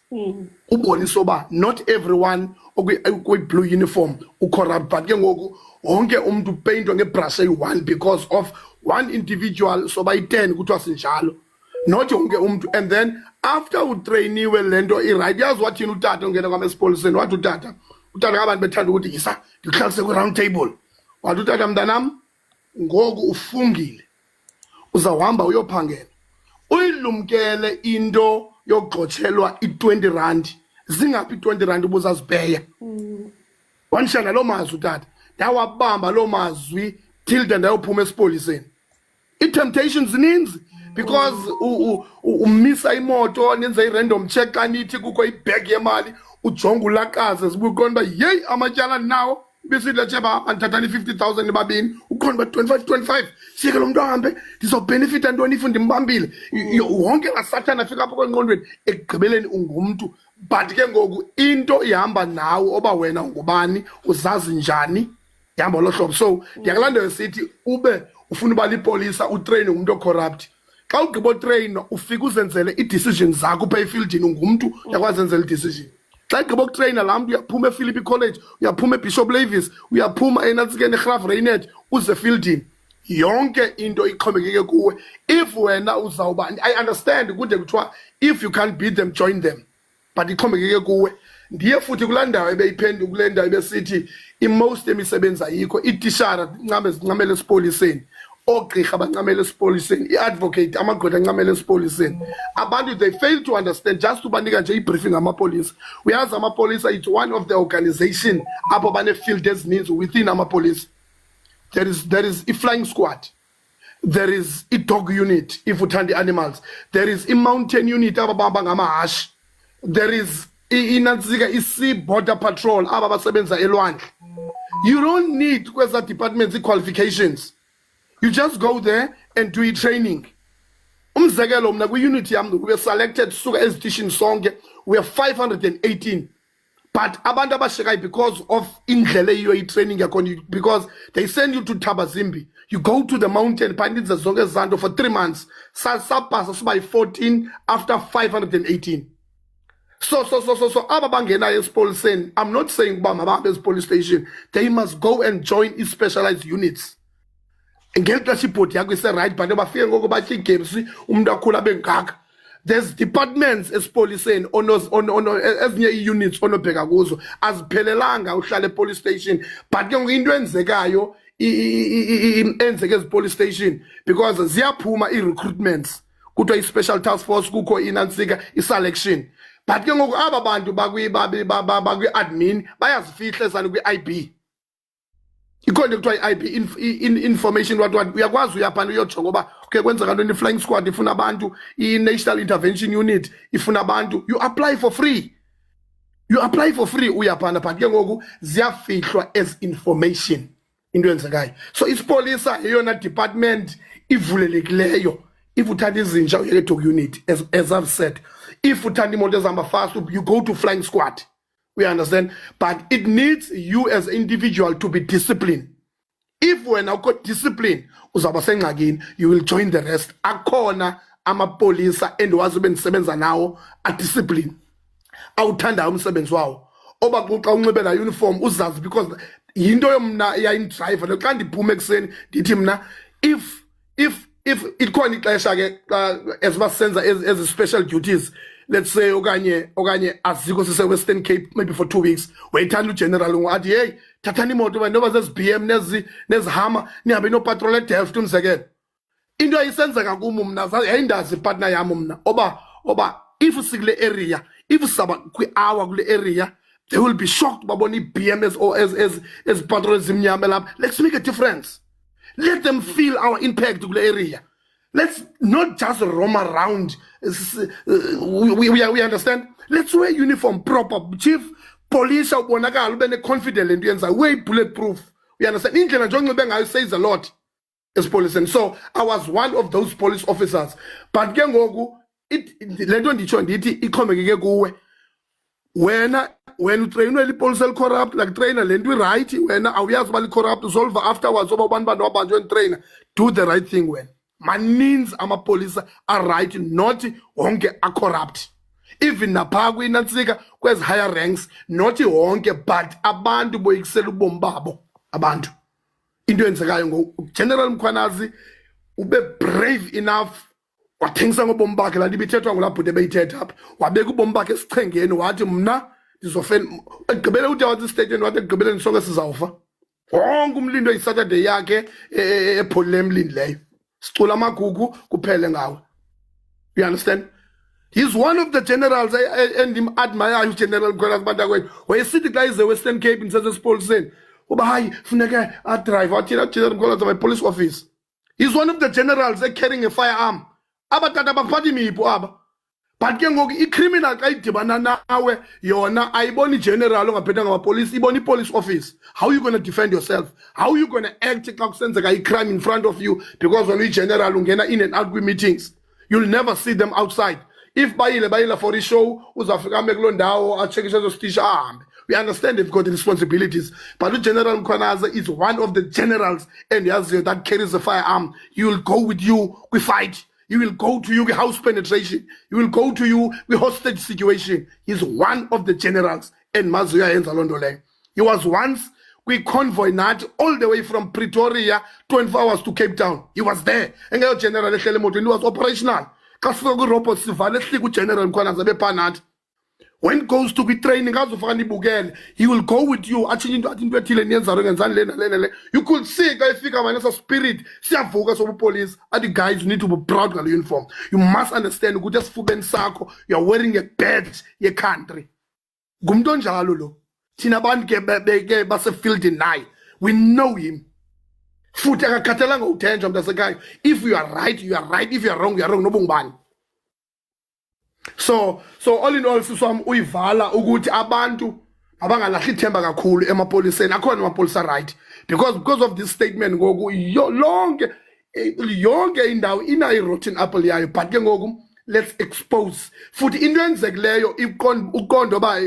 ubonisa uba not everyone okwi-blue uniform u-corrupt, but ke ngoku wonke umuntu upeyintwa ngebrush eyi-1 because of one individual soba i-10 kuthiwa sinjalo. Not wonke umuntu. And then after utrainiwe le nto i-right, yazi wathini utata ongena kwam esipoliseni wathi utata ngabantu bethanda ukuthi yisa ndikuhlalise kwi-round table. Wathi utata mntanam ngoku ufungile uzawuhamba uyophangela uyilumkele into yokugxotshelwa i-20 rand. Zingaphi i-20 rand ubuzazipeya? Wanishana loo mazwi utata ndawabamba loo mazwi till de ndayophuma esipoliseni. I-temptations zininzi because umisa imoto nenze i-random check kanithi kukho ibag yemali ujonga ulakaze zibuqonda uba yeyi amatyala nawo besihle cheba andithathani 50,000 babini uqonda uba 25 sike lo mntu ahambe ndizobhenefitha ntoni if ndimbambile. Wonke ngasathana afika apho kwengqondweni ekugqibeleni ungumntu, but ke ngoku into ihamba nawe oba wena ungubani uzazi njani yahamba lo hlobo. So ndiyakulandela sithi ube ufuna uba lipolisa utrain umuntu ocorrupt. Xa ugqiba train ufika uzenzele i-decision zakho uphe efieldini ngumuntu yakwazi zenzela i-decision. Xa ugqiba ukutraina laa mntu uyaphuma ePhilippi College, uyaphuma eBishop Lavis, uyaphuma enantsikeni eGraaf Reinet uze efieldini. Yonke into ixhomekeke kuwe. If wena uzawuba, I understand kude kuthiwa if you can't beat them join them, but ixhomekeke kuwe. Ndiye futhi kulaa ndawo ebeyiphendu kule ndawo ebesithi i-most emisebenzi ayikho, iitishara zincamele esipoliseni, oogqirha bancamele esipoliseni, i-advocate amagqwetha ancamele esipoliseni. Abantu they fail to understand, just ubanika nje i-briefing amapolisa. Uyazi amapolisa, it's one of the organization apho bane-field ezininzi within amapolisa. There is a flying squad. There is a dog unit, if uthanda animals. There is a mountain unit, ababamba ngamahashi. There is a sea border patrol, ababasebenza elwandle. You don't need kweza departments qualifications. You just go there and do training. Umzekelo mna kwi-unit yam we were selected suka ezitishini sonke. We are 518. But abantu abashekayo because of indlela eyiyo training yakhona, because they send you to Tabazimbi. You go to the mountain, phandiza zonke ezanto for 3 months. Sapasa suba 14 after 518. So aba bangena esipoliseni, I'm not saying uba mabahambe police station. They must go and join specialized units. Ngeli xesha ibhodi yakho ise-right but bafike ngoko batya igames umuntu akhula abe ngaka. There's departments esipoliseni ezinye ii-units onobheka kuzo aziphelelanga uhlala police station, but ke ngoku into enzekayo enzeke police station because ziyaphuma ii-recruitments kuthiwa i-special task force, kukho inantsika i-selection, but ke ngoku aba bantu bakwi-admin bayazifihla ezani kwi-IB. Ikhona kuthiwa i-IB information what uyakwazi uyaphana uyojonga uba okay kwenzeka ntoni, i-flying squad ifuna abantu, i-national intervention unit ifuna abantu. You apply for free. Uyaphana, but ke ngoku ziyafihlwa as information into enzekayo. So isipolisa yeyona department ivulelekileyo. If uthanda izinja uyeke dog unit, as I've said. If uthanda imoto ezihamba fast, you go to flying squad. We understand, but it needs you as an individual to be disciplined. If we're now got discipline, uzaba sengxakini, you will join the rest. Akhona amapolisa endiwazi bendisebenza nawo a discipline. Awuthanda umsebenzi wawo. Oba xa unxibe la uniform uzazi because yinto yomna yayindriver. Xa ndiphume ekuseni ndithi mna if ikhona ixesha ke as basenza as special duties, let's say okanye aziko sise Western Cape maybe for 2 weeks, wayithanda ugeneral ngathi hey thathani imoto wena noba zezi-BM nezihama nihambe nopatrol eDelft umzekelo. Into ayisenzeka kumo mna yayindazi ipartner yam mna oba if usikule area, if usaba kwi-hour kule area, they will be shocked babona i-BM or as patrol ezimnyama lapha. Let's make a difference. Let them feel our impact kule area. Let's not just roam around. We understand. Let's wear uniform proper. Chief, police, ubonakala ube ne-confident into yenza, way bulletproof. We understand. Indlela nje onxibe ngayo says a lot as police. And so I was one of those police officers. But ke ngoku le nto nditsho ndithi ixhomekeke kuwe. Wena utrainwe lipolisa eli-corrupt, like trainer le nto i-right, wena awuyazi uba li-corrupt, usolve afterwards oba abantu wabanjwe trainer. Do the right thing wena. Maninzi amapolisa are right, not wonke are corrupt. Even napha kwinantsika kwezi higher ranks, not wonke, but abantu boyikisela ubomi babo abantu. Into enzekayo ngo General Mkhwanazi ube brave enough wathengisa ngobomi bakhe la ibithethwa ngolabhude beyithetha apha, wabeka ubomi bakhe esichengeni wathi mna ndizofena egqibele uthi wathi statement wathi egqibeleni sonke sizawufa. Wonke umlindo yiSaturday yakhe epholile emlindi leyo. Sicula amagugu kuphele ngawe. You understand? He's one of the generals and him admire General Mkhwanazi Bantakwethu. Wayesithi xa ize Western Cape nisesesipoliseni uba hayi funeke adrive wathina General Mkhwanazi my police office. He's one of the generals carrying a firearm. Abatata baphathi mipho aba. But ke ngoku i-criminal xa idibana nawe yona ayiboni general ongaphethanga ngamapolice, ibona i-police office. How are you going to defend yourself? How are you going to act xa kusenzeka i-crime in front of you? Because when uyi-general ungena in and out kwi-meetings, you'll never see them outside. If bayile for i-show uzafika ame kuloo ndawo atshekishe ezo stisha ahambe. We understand they've got responsibilities. But General Mkhwanazi is one of the generals and that carries a firearm. He will go with you, we fight. He will go to you with house penetration. He will go to you with hostage situation. He's one of the generals and Mazuya Enzalondole. He was once we convoy not all the way from Pretoria 24 hours to Cape Town. He was there. And General he was operational. General Mkhwanazi when it goes to be training, he will go with you. You could see guys, a spirit. See a focus of police. And the guys need to be proud of the uniform. You must understand. You are wearing a badge. Your country. We know him. If you are right, you are right. If you are wrong, you are wrong. So all in all siswami uyivala ukuthi abantu abangalahli ithemba kakhulu emapoliseni akhona amapolisa right because of this statement ngoku yonke indawo ina rotten apple yayo but ke ngoku let's expose futhi into enzekileyo uqondo ba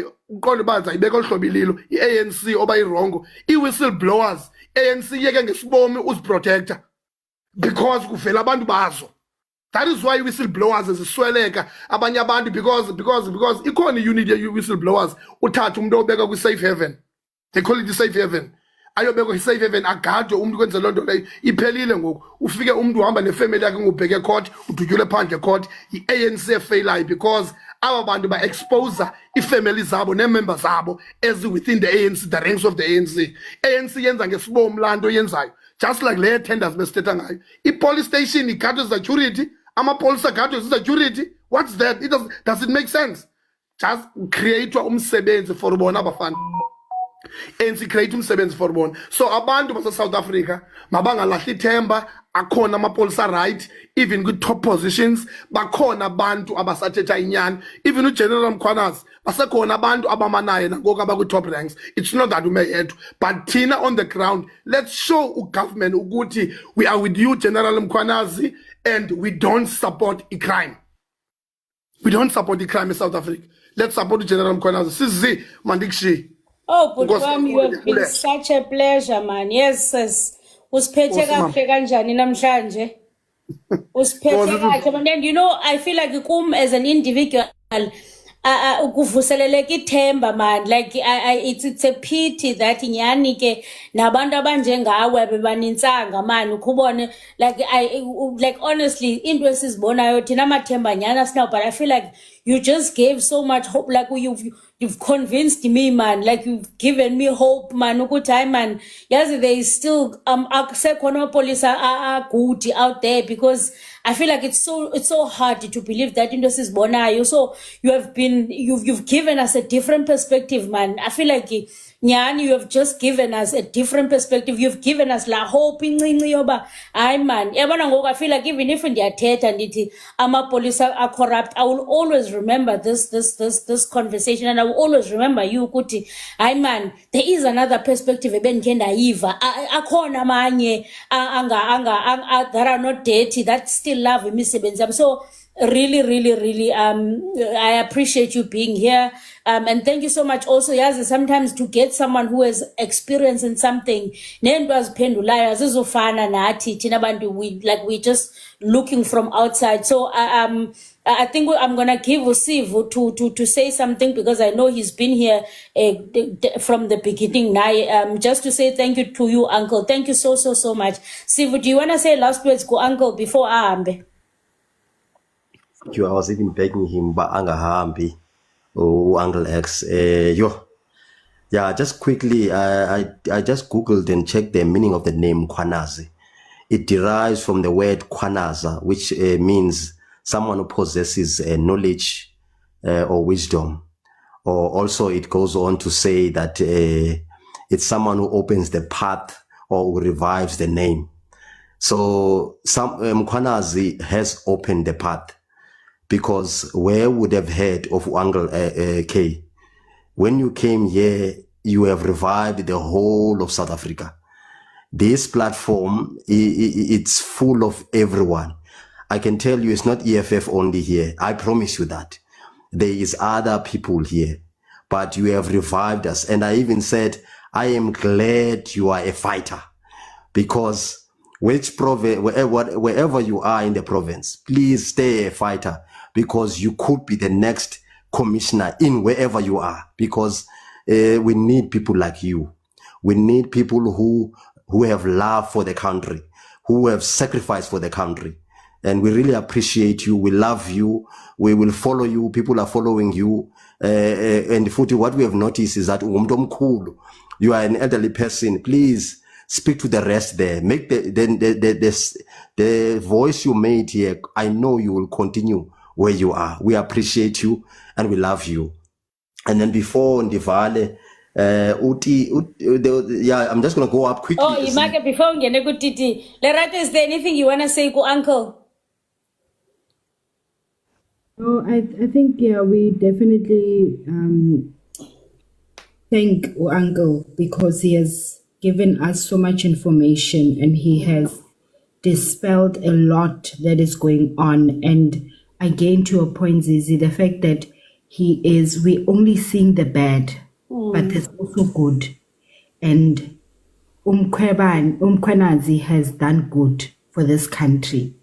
zayibeka ohlobililo iANC oba irongo iwhistleblowers ANC yeke ngesibomi uziprotector because kuvela abantu bazo. That is why whistleblowers is sweleka abanye abantu because ikhona unit ye whistleblowers uthatha umuntu obeka ku safe haven. They call it the safe haven. Ayobeka ku safe haven agadwe umuntu kwenze lonto leyo iphelile ngoku ufike umuntu uhamba nefamily yakhe ngubheke court udutyule phandle court iANC fail because aba bantu ba expose ifamily zabo nemembers zabo as within the ANC, the ranks of the ANC. ANC yenza ngesibomu lanto yenzayo just like le tenders besithetha ngayo police station igadwe security amapolisa gadwe security. What's that? Does it make sense? Just create umsebenzi for bona abafana. ANC create umsebenzi for bona. So abantu base South Africa mabangalahli ithemba akhona amapolisa right even good top positions bakhona abantu abasathetha inyani even uGeneral Mkhwanazi basekhona abantu abamanaye nangoku abaku top ranks. It's not that we may yet but thina on the ground let's show government ukuthi we are with you General Mkhwanazi and we don't support a crime. We don't support the crime in South Africa. Let's support General Mkhwanazi. Sizi mandikshi. Oh, but you have been such a pleasure, man. Yes, sis. Usiphethe kahle kanjani namhlanje? Usiphethe kahle. And you know, I feel like as an individual, ukuvuseleleka ithemba man, like it's a pity that inyani ke nabantu abanjengawe bebanintsanga man ukubone like honestly into esizibonayo thina amathemba nyana sinawo but I feel like you just gave so much hope like you've convinced me man like you've given me hope man ukuthi hayi man yazi there is still akusekhona police are good out there because I feel like it's so hard to believe that into sizibonayo so you've given us a different perspective man. I feel like Nyani, you have just given us a different perspective. You've given us la hope incinci yoba hayi man yabona ngoku I feel like even if ndiyathetha ndithi amapolisa are corrupt I will always remember this conversation and I will always remember you ukuthi hayi man there is another perspective ebendike ndayiva akhona amanye that are not dirty that still love imisebenzi yabo so really I appreciate you being here and thank you so much also yazi sometimes to get someone who has experience in something nento aziphendulayo azizofana nathi thina abantu we just looking from outside so I think I'm gonna give Usivu to say something because I know he's been here from the beginning now just to say thank you to you uncle thank you so much. Sivu, do you want to say last words go uncle before ahambe? I was even begging him, but angahambi, Uncle X. Yeah, just quickly, I just googled and checked the meaning of the name Mkhwanazi. It derives from the word Khwanaza, which means someone who possesses knowledge or wisdom. Or also, it goes on to say that it's someone who opens the path or who revives the name. So, Mkhwanazi has opened the path. Because where would have heard of Uncle K? When you came here, you have revived the whole of South Africa. This platform, it's full of everyone. I can tell you it's not EFF only here. I promise you that. There is other people here. but you have revived us. And I even said, I am glad you are a fighter, because which province, wherever you are in the province, please stay a fighter, because you could be the next commissioner in wherever you are, because we need people like you. We need people who have love for the country, who have sacrificed for the country. And we really appreciate you. We love you. We will follow you. People are following you. And what we have noticed is that you are an elderly person. Please speak to the rest there. Make the voice you made here. I know you will continue where you are. We appreciate you and we love you. And then before Ndivale, I'm just going to go up quickly. Oh, Imake, before ngene ku Titi, Lerato, is there anything you want to say to Uncle? No, I think, yeah, we definitely thank Uncle because he has given us so much information and he has dispelled a lot that is going on. And again, to your point, Zizi, the fact that we're only seeing the bad, but there's also good. And Umkhwenazi has done good for this country.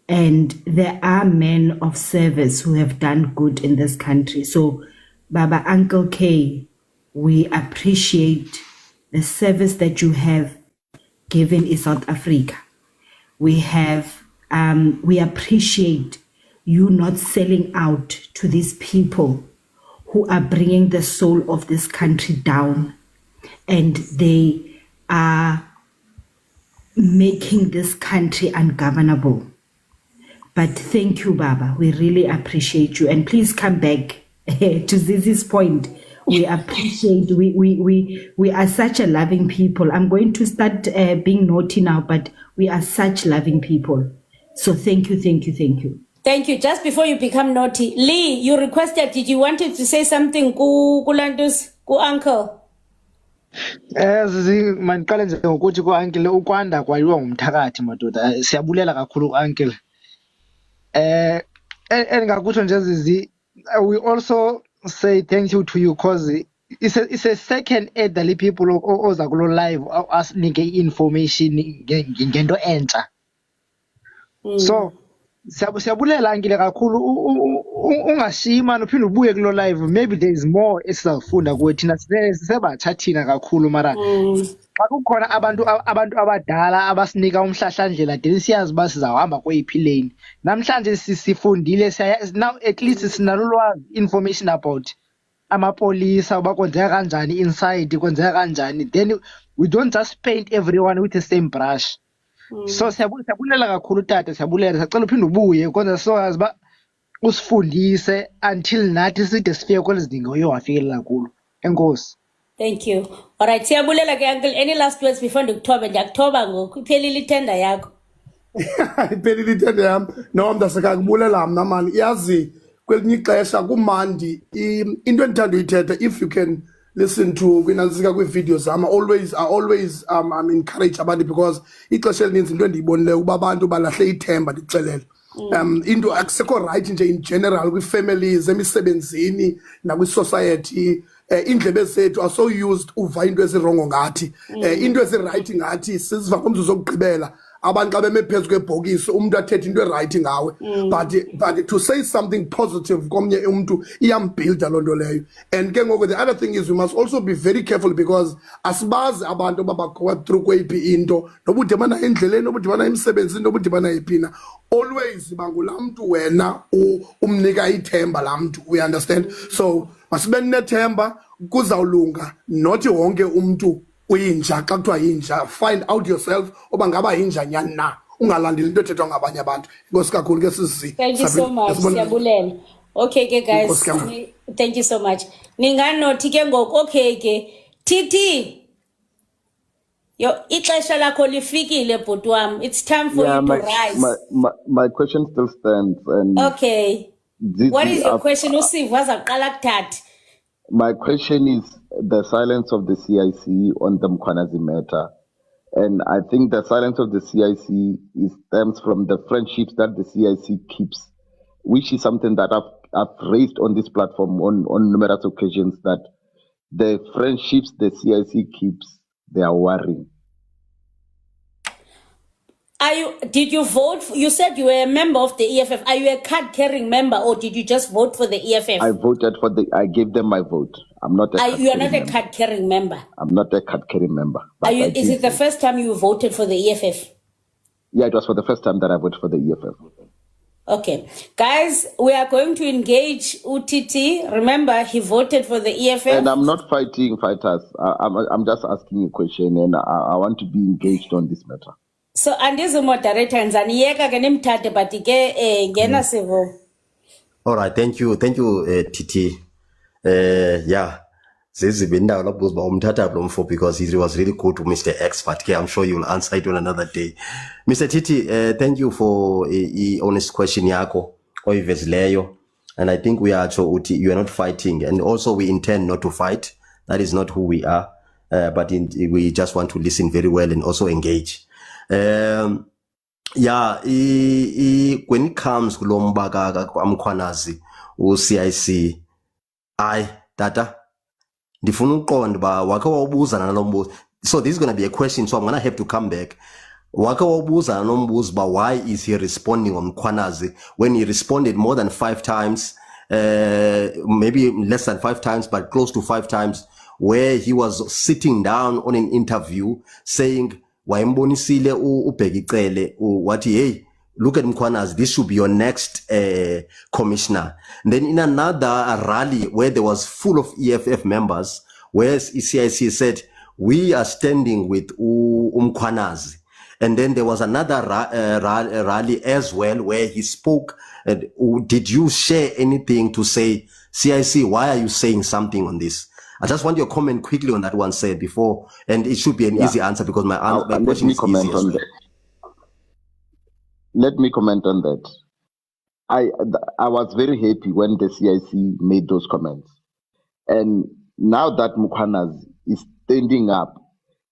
And there are men of service who have done good in this country. So, Baba Uncle K, we appreciate the service that you have given in South Africa. We appreciate you not selling out to these people who are bringing the soul of this country down, and they are making this country ungovernable. But thank you, Baba. We really appreciate you. And please come back to Zizi's point. We appreciate, we are such a loving people. I'm going to start being naughty now, but we are such loving people. So thank you. Thank you. Just before you become naughty, Lee, you requested, did you wanted to say something ku Uncle? Mandiqale nje ngokuthi ku-uncle ukwanda kwaliwa ngumthakathi madoda. Siyabulela kakhulu ku-uncle. Engakutsho nje Zizi, we also say thank you to you because it's a second elderly people oza kulo live asinike information ngento entsha. So siyabulela ngile kakhulu ungashiyi manje uphinde ubuye kulo live, maybe there is more esizafunda kuwe thina sisebatsha thina kakhulu mara xa kukhona abantu abadala abasinika umhlahlandlela then siyazi uba sizawuhamba kweyiphi lane. Namhlanje sifundile now at least sinalolwazi information about amapolisa uba kwenzeka kanjani inside, kwenzeka kanjani, then we don't just paint everyone with the same brush. So siyabulela kakhulu tata, siyabulela, sicela uphinde ubuye kwenza siyazi uba usifundise until nathi side sifike kweli zidingo oye wafikelela kulo. Enkosi. Thank you. All right, siyabulela ke uncle. Any last words before ndikuthobe? Ndiyakuthoba ngoku iphelile itenda yakho. Iphelile itenda yam. No, mntasekakubulela mna mani. Yazi kwelinye ixesha kumandi into endithanda uyithetha, if you can listen to kwinantsika kwi-videos zam, I always encourage abantu because ixesha elininzi into endiyibonileyo ukuba abantu balahle ithemba ndikuxelele. Into akusekho right nje in general kwi-families, emisebenzini nakwi-society. Indlebe zethu are so used uva into ezirongo ngathi. Into ezirayithi ngathi siziva ngomzuzu okugqibela abantu xa beme phezu kwebhokisi umuntu athethe into erayithi ngawe. But to say something positive komnye umuntu iyambuilda loo nto leyo. And ke ngoku the other thing is we must also be very careful because asibazi abantu ababagowa through kweyiphi into, noba udibana endleleni, noba udibana emsebenzini, noba udibana yiphi na. Always bangulaa mntu wena umnika ithemba laa mntu, we understand. So masibe nethemba kuzawulunga, not wonke umntu uyinja xa kuthiwa yinja. Find out yourself oba ngaba yinja nyani na, ungalandeli into ethethwa ngabanye abantu. Inkosi kakhulu ke sisi. Thank you so much. Siyabulela. Okay ke guys. Thank you so much. Ninganothi ke ngoku okay ke. Titi. Yo ixesha lakho lifikile bhuti wami. It's time for you to rise. My question still stands. And okay. What is your question? Usiv wazaqala kuthatha. My question is the silence of the CIC on the Mkhwanazi matter. And I think the silence of the CIC stems from the friendships that the CIC keeps, which is something that I've raised on this platform on numerous occasions, that the friendships the CIC keeps, they are worrying. Did you vote? You said you were a member of the EFF. Are you a card-carrying member, or did you just vote for the EFF? I gave them my vote. I'm not a You are not a card-carrying member. I'm not a card-carrying member. Is it the first time you voted for the EFF? Yeah, it was for the first time that I voted for the EFF. Okay. Guys, we are going to engage UTT. Remember, he voted for the EFF. And I'm not fighting fighters. I'm just asking a question, and I want to be engaged on this matter. So, andizo moderator nzaniyeka ke nimthathe but ke ngena Sivo. All right, thank you, TT. Yeah, zizibindawo lapho uziba umthatha lo mfo because he was really good to Mr. Expert. Okay, I'm sure you'll answer it on another day. Mr. TT, thank you for a honest question yakho oyivezileyo, and I think we are you are not fighting, and also we intend not to fight. That is not who we are, but we just want to listen very well and also engage. Yeah, when it comes to Lombaga Amkwanazi or CIC, Tata, ndifuna uqonda ba wake wawubuza nalombuzo. So this is going to be a question, so I'm going to have to come back. Wake wawubuza nalombuzo ba why is he responding on Kwanazi when he responded more than 5 times, maybe less than 5 times, but close to 5 times, where he was sitting down on an interview saying, wayembonisile uBhekicele wathi hey, look at Mkhwanazi, this should be your next commissioner. And then in another rally where there was full of EFF members, where CIC said we are standing with Mkhwanazi. And then there was another rally as well where he spoke. Did you share anything to say, CIC, why are you saying something on this? I just want your comment quickly on that one said before, and it should be an easy answer because my question is easy as well. Let me comment on that. I was very happy when the CIC made those comments. And now that Mkhwanazi is standing up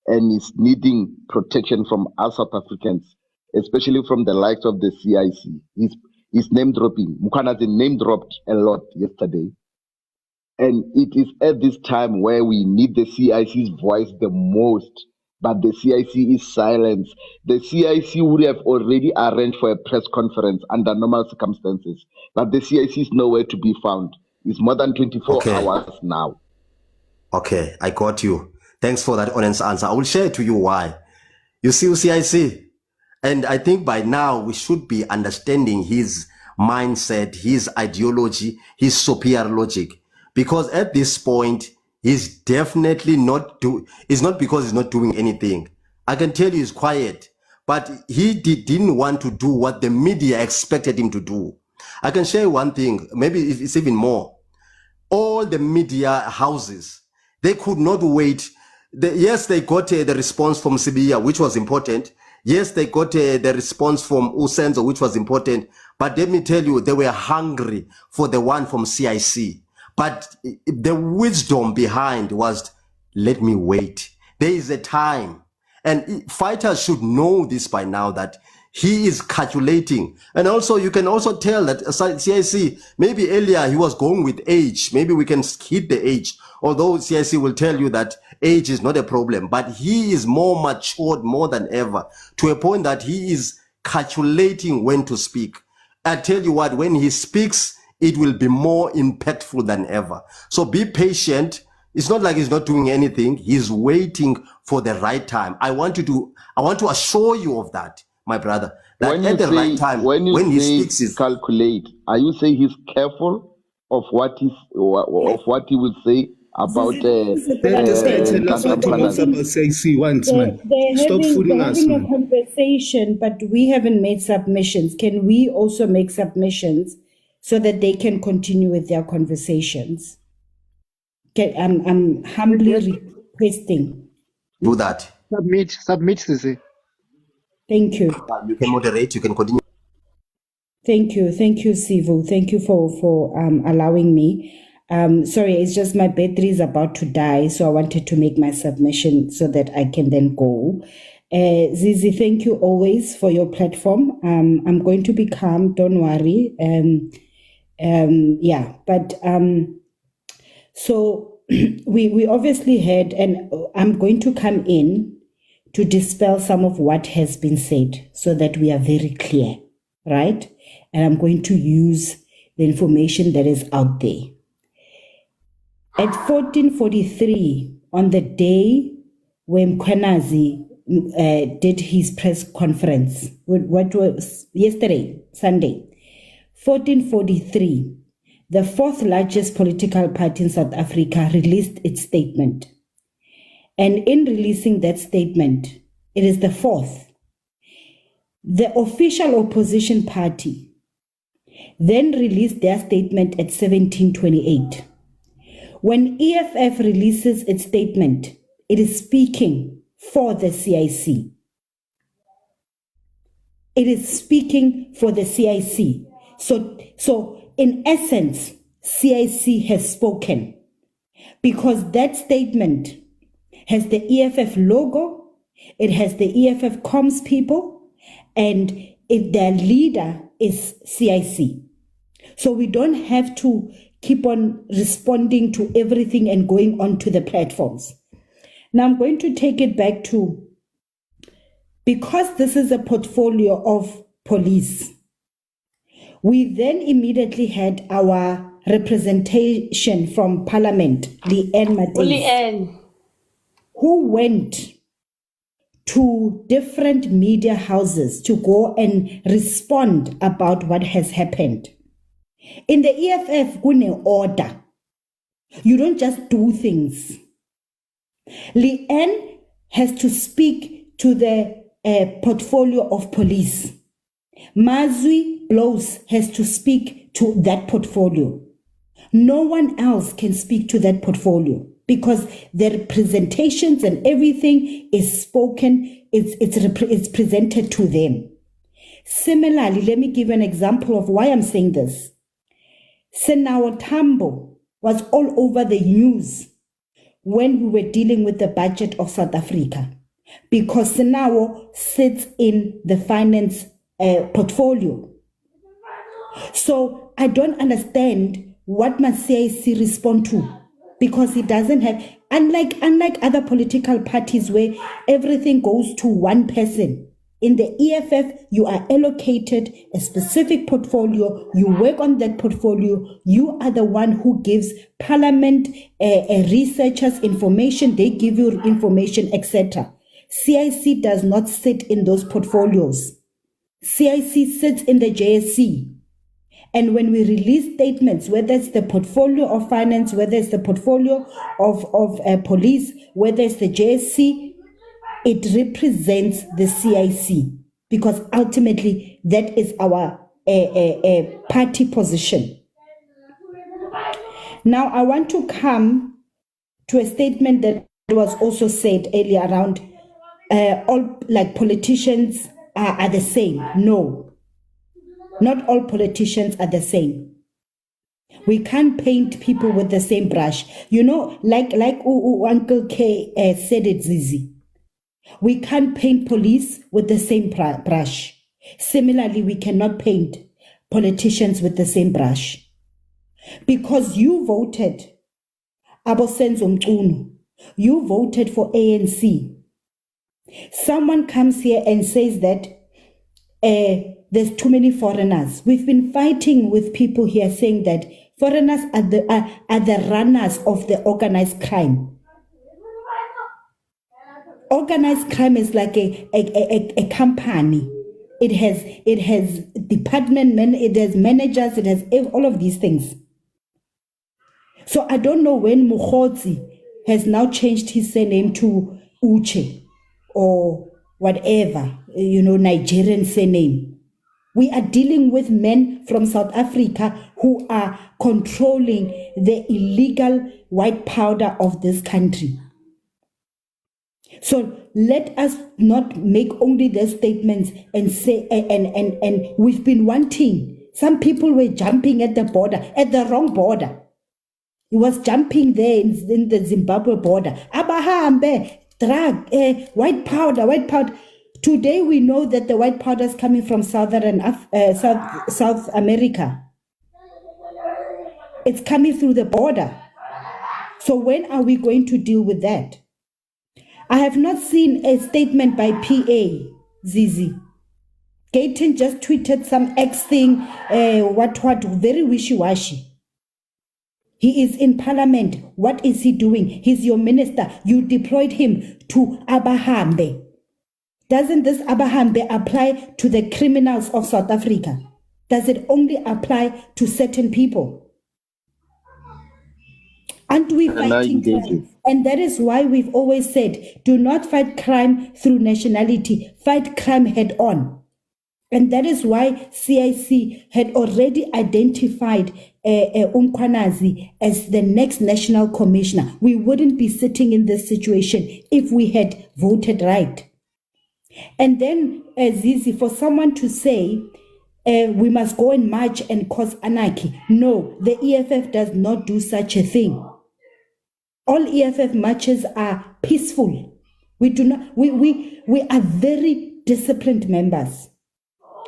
and is needing protection from us South Africans, especially from the likes of the CIC, he's name dropping. Mkhwanazi name dropped a lot yesterday. And it is at this time where we need the CIC's voice the most, but the CIC is silent. The CIC would have already arranged for a press conference under normal circumstances, but the CIC is nowhere to be found. It's more than 24 hours now. Okay, I got you. Thanks for that honest answer. I will share to you why. You see, CIC, and I think by now we should be understanding his mindset, his ideology, his superior logic. Because at this point, he's definitely it's not because he's not doing anything. I can tell you he's quiet, but he didn't want to do what the media expected him to do. I can share one thing, maybe it's even more. All the media houses, they could not wait. Yes, they got the response from Sibiya, which was important. Yes, they got the response from Usenzo, which was important. But let me tell you, they were hungry for the one from CIC. But the wisdom behind was, let me wait. There is a time. And fighters should know this by now, that he is calculating. And also, you can also tell that CIC, maybe earlier he was going with age. Maybe we can hit the age. Although CIC will tell you that age is not a problem. But he is more matured more than ever, to a point that he is calculating when to speak. I tell you what, when he speaks, it will be more impactful than ever. So be patient. It's not like he's not doing anything. He's waiting for the right time. I want to assure you of that, my brother. That at the right time, when he speaks, is calculate. Are you saying he's careful of what he will say about CIC once, man. Stop fooling us, having man. a conversation, but we haven't made submissions. Can we also make submissions so that they can continue with their conversations? I'm humbly requesting. Do that. Submit, Sisi. Thank you. You can moderate, you can continue. Thank you, Sivo. Thank you for allowing me. Sorry, it's just my battery is about to die, so I wanted to make my submission so that I can then go. Zizi, thank you always for your platform. I'm going to be calm, don't worry. So we obviously heard, and I'm going to come in to dispel some of what has been said so that we are very clear, right? And I'm going to use the information that is out there. At 14:43, on the day when Mkhwanazi did his press conference, what was yesterday, Sunday, 14:43, the fourth largest political party in South Africa released its statement. And in releasing that statement, it is the fourth. The official opposition party then released their statement at 17:28. When EFF releases its statement, it is speaking for the CIC. It is speaking for the CIC. So in essence, CIC has spoken, because that statement has the EFF logo, it has the EFF comms people, and their leader is CIC. So we don't have to keep on responding to everything and going onto the platforms. Now I'm going to take it back to, because this is a portfolio of police, we then immediately had our representation from Parliament, Leanne Matthys, who went to different media houses to go and respond about what has happened. In the EFF, kune order. You don't just do things. Leanne has to speak to the portfolio of police. Mazwi Blows has to speak to that portfolio. No one else can speak to that portfolio, because the representations and everything is spoken, it's presented to them. Similarly, let me give an example of why I'm saying this. Senator Tambo was all over the news when we were dealing with the budget of South Africa, because Senator sits in the finance portfolio. So I don't understand what must CIC respond to, because it doesn't have, unlike other political parties where everything goes to one person. In the EFF, you are allocated a specific portfolio, you work on that portfolio, you are the one who gives Parliament researchers information, they give you information, etc. CIC does not sit in those portfolios. CIC sits in the JSC. And when we release statements, whether it's the portfolio of finance, whether it's the portfolio of police, whether it's the JSC, it represents the CIC, because ultimately that is our party position. Now, I want to come to a statement that was also said earlier around all politicians are the same. No, not all politicians are the same. We can't paint people with the same brush. You know, like Uncle K said it, Zizi. We can't paint police with the same brush. Similarly, we cannot paint politicians with the same brush. Because you voted Abosenzo Mchunu, you voted for ANC. Someone comes here and says that there's too many foreigners. We've been fighting with people here saying that foreigners are the runners of the organized crime. Organized crime is like a company. It has department men, it has managers, it has all of these things. So I don't know when Mukhodzi has now changed his surname to Uche or whatever, Nigerian surname. We are dealing with men from South Africa who are controlling the illegal white powder of this country. So let us not make only the statements and say, and we've been wanting. Some people were jumping at the border, at the wrong border. He was jumping there in the Zimbabwe border. Abahambe, drug, white powder. Today we know that the white powder is coming from South America. It's coming through the border. So when are we going to deal with that? I have not seen a statement by PA, Zizi. Gayton just tweeted some X thing, what, very wishy-washy. He is in parliament. What is he doing? He's your minister. You deployed him to Abahambe. Doesn't this Abahambe apply to the criminals of South Africa? Does it only apply to certain people? Aren't we fighting crime? And that is why we've always said, do not fight crime through nationality. Fight crime head on. And that is why CIC had already identified Umkhwanazi as the next national commissioner. We wouldn't be sitting in this situation if we had voted right. And then, Zizi, for someone to say, we must go and march and cause anarchy. No, the EFF does not do such a thing. All EFF marches are peaceful. We do not. We are very disciplined members.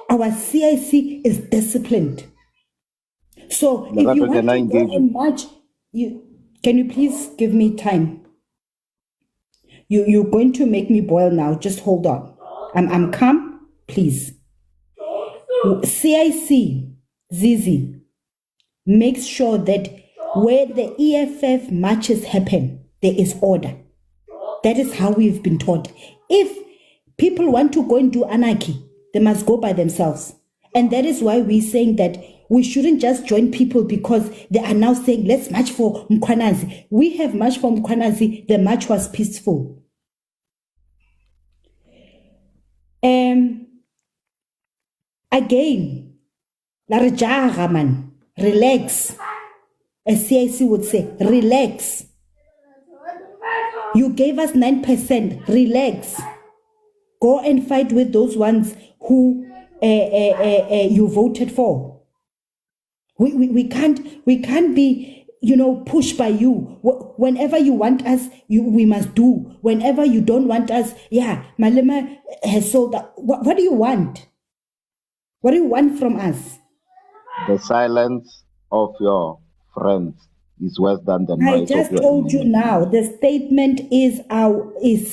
Our CIC is disciplined. So if you want to go and march, can you please give me time? You're going to make me boil now. Just hold on. I'm calm, please. CIC, Zizi, makes sure that where the EFF marches happen, there is order. That is how we've been taught. If people want to go and do anarchy, they must go by themselves. And that is why we're saying that we shouldn't just join people because they are now saying, let's march for Mkhwanazi. We have marched for Mkhwanazi. The march was peaceful. Again, Larajaga man, relax. As CIC would say, relax. You gave us 9%, relax. Go and fight with those ones who you voted for. We can't be, pushed by you. Whenever you want us, we must do. Whenever you don't want us, Malema has sold that. What do you want? What do you want from us? The silence of your friends is worse than the noise. I just told you now, the statement is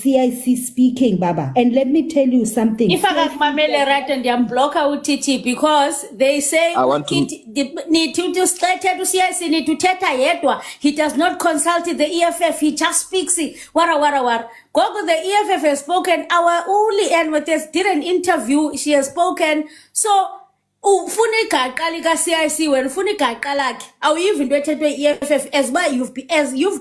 CIC speaking, Baba. And let me tell you something. If I got Mamele right and I'm block out TT because they say need to start to CIC need to teta yetwa. He does not consult the EFF, he just speaks it. Wara. Gogo, the EFF has spoken. Our only Enwates did an interview, she has spoken. So Funika Kalika CIC when Funika Kalak, our even better to EFF as well you've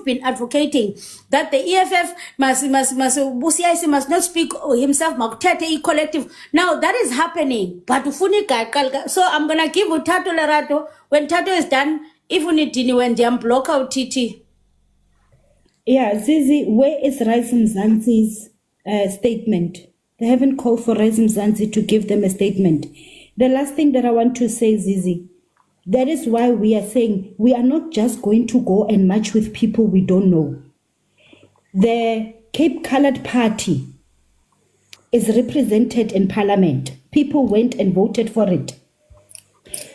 been advocating that the EFF CIC must not speak himself, Maktete collective. Now that is happening. But Funika Kalka. So I'm gonna give Tato Lerato when Tato is done, even it when they block out TT. Yeah, Zizi, where is Raisi Mzansi's statement? They haven't called for Raisi Mzansi to give them a statement. The last thing that I want to say, Zizi, that is why we are saying we are not just going to go and march with people we don't know. The Cape Coloured Party is represented in Parliament. People went and voted for it.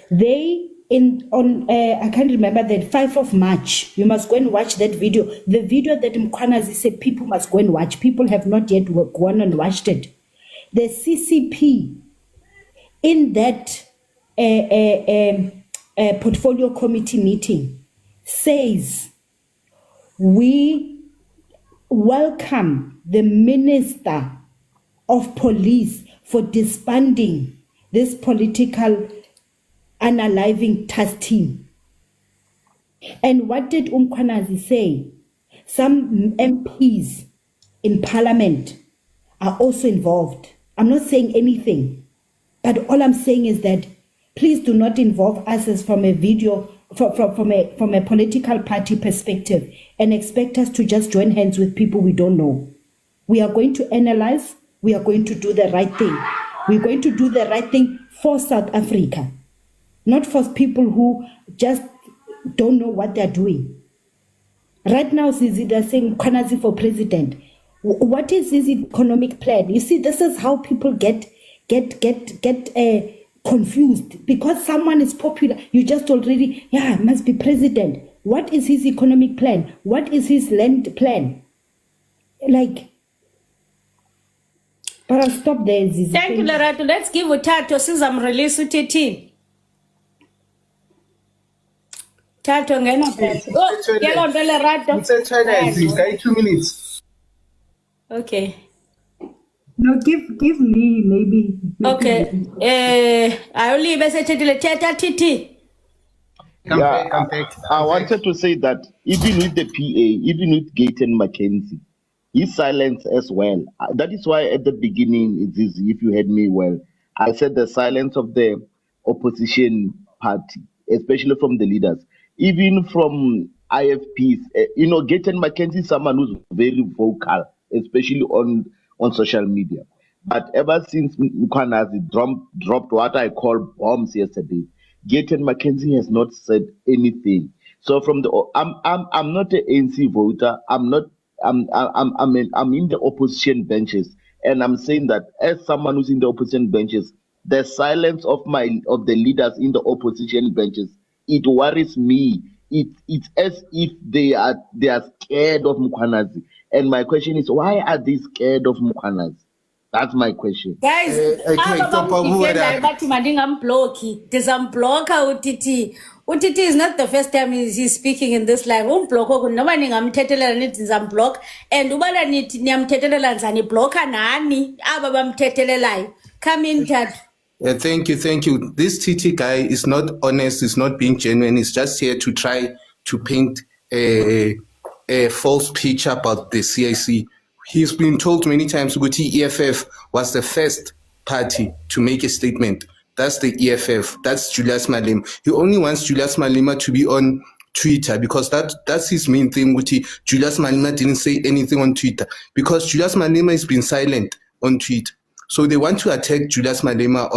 They, I can't remember that, 5th of March, you must go and watch that video. The video that Mkhwanazi said people must go and watch. People have not yet gone and watched it. The CCP, in that portfolio committee meeting, says we welcome the Minister of Police for disbanding this political unaliving task team. And what did Mkhwanazi say? Some MPs in Parliament are also involved. I'm not saying anything. But all I'm saying is that please do not involve us as from a video, from a political party perspective and expect us to just join hands with people we don't know. We are going to analyze. We are going to do the right thing. We're going to do the right thing for South Africa, not for people who just don't know what they're doing. Right now, Zizi, they're saying Mkhwanazi for president. What is his economic plan? You see, this is how people get confused because someone is popular. You just already, must be president. What is his economic plan? What is his land plan? Like, but I'll stop there, Zizi. Thank you, Lerato. Let's give Tato since I'm released to Titi. Tato, ngena phansi. Oh, yellow Lerato. Say 2 minutes. Okay. No, give me maybe. Okay. I only messaged the Tata Titi. Come back. I wanted to say that even with the PA, even with Gayton McKenzie, he's silenced as well. That is why at the beginning, it is, if you heard me well, I said the silence of the opposition party, especially from the leaders, even from IFPs. Gayton McKenzie is someone who's very vocal, especially on social media. But ever since Mkhwanazi dropped what I call bombs yesterday, Gayton McKenzie has not said anything. So from I'm not an ANC voter. I'm in the opposition benches, and I'm saying that as someone who's in the opposition benches, the silence of the leaders in the opposition benches, it worries me. It's as if they are scared of Mkhwanazi. And my question is, why are they scared of Mkhwanazi? That's my question. Guys, Utiti is not the first time he's speaking in this live. Block nobody block and block live. Come in, Dad. Thank you. This TT guy is not honest, is not being genuine. He's just here to try to paint a false picture about the CIC. He's been told many times that EFF was the first party to make a statement. That's the EFF. That's Julius Malema. He only wants Julius Malema to be on Twitter because that's his main thing. Julius Malema didn't say anything on Twitter because Julius Malema has been silent on Twitter. So they want to attack Julius Malema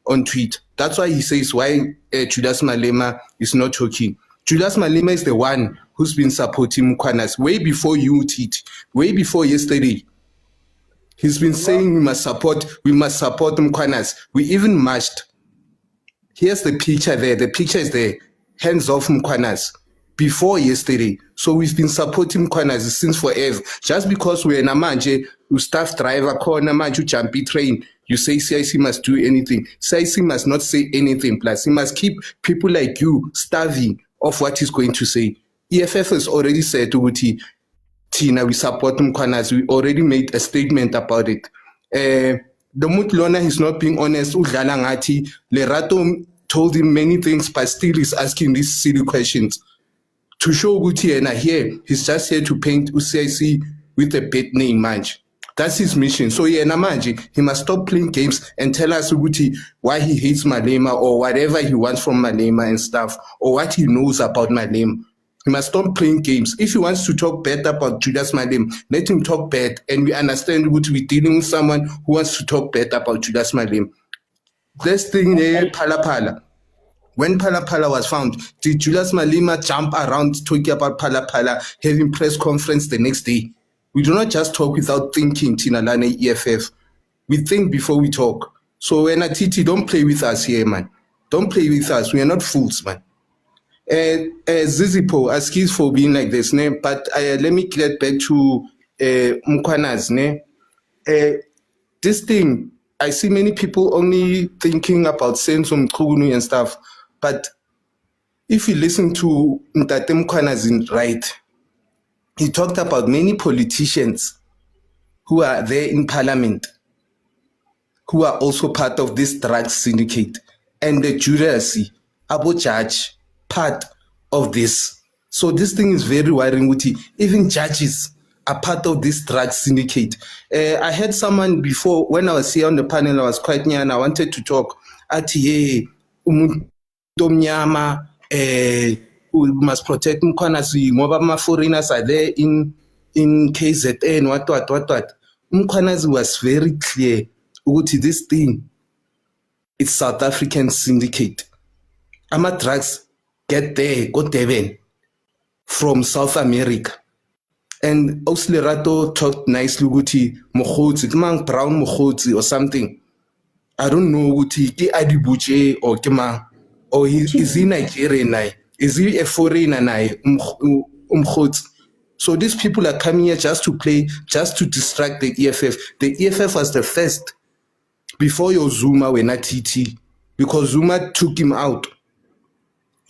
on Twitter. That's why he says why Julius Malema is not talking. Julius Malema is the one who's been supporting Mkhwanazi way before you, Titi, way before yesterday. He's been saying we must support Mkhwanazi. We even marched. Here's the picture there. The picture is there. Hands off Mkhwanazi. Before yesterday. So we've been supporting Mkhwanazi since forever. Just because we're in a manje, you staff driver, corner manje, you jumpy train, you say CIC must do anything. CIC must not say anything. Plus, he must keep people like you starving of what he's going to say. EFF has already said to Tina, we support Mkhwanazi. We already made a statement about it. The Mutlona is not being honest. Lerato told him many things, but still is asking these silly questions. To show Guti and here, he's just here to paint UCIC with a bad name, Manj. That's his mission. So he must stop playing games and tell us Guti why he hates Malema or whatever he wants from Malema and stuff, or what he knows about Malema. He must stop playing games. If he wants to talk bad about Julius Malema, let him talk bad. And we understand what we're dealing with someone who wants to talk bad about Julius Malema. This thing there, Phala. When Phala was found, did Julius Malema jump around talking about Phala, having press conference the next day? We do not just talk without thinking, Tinalane EFF. We think before we talk. So when Titi, don't play with us here, man. Don't play with us. We are not fools, man. Zizipo, excuse for being like this, ne? But let me get back to Mkhwanazi. This thing, I see many people only thinking about Senzo Mchunu and stuff. But if you listen to Ntate Mkhwanazi right, he talked about many politicians who are there in parliament, who are also part of this drug syndicate, and the juracy, Abu Judge, part of this. So this thing is very worrying. Even judges are part of this drug syndicate. I had someone before, when I was here on the panel, I was quite near and I wanted to talk. We must protect Mkhwanazi. Ngoba foreigners are there in KZN, what. Mkhwanazi was very clear. This thing, it's South African syndicate. Ama drugs get there, go Durban, from South America. And Lerato talked nicely, Mokgotsi, Mang Brown Mokgotsi or something. I don't know, Ki Adibuje or Kema, or is he Nigerian? Is he a foreigner naye umkhotsi? So these people are coming here just to play, just to distract the EFF. The EFF was the first before your Zuma were not TT, because Zuma took him out.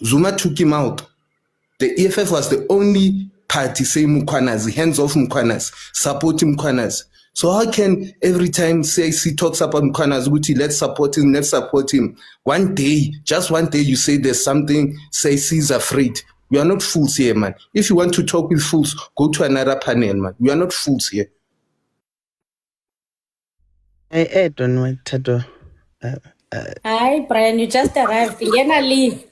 Zuma took him out. The EFF was the only party saying Mkhwanazi, hands off Mkhwanazi, supporting Mkhwanazi. So how can every time CIC talks about Mkhwanazi, let's support him, let's support him. One day, just one day you say there's something, CIC is afraid. We are not fools here, man. If you want to talk with fools, go to another panel, man. We are not fools here. I don't know, Tato. Hi, Brian, you just arrived. Yena Lee.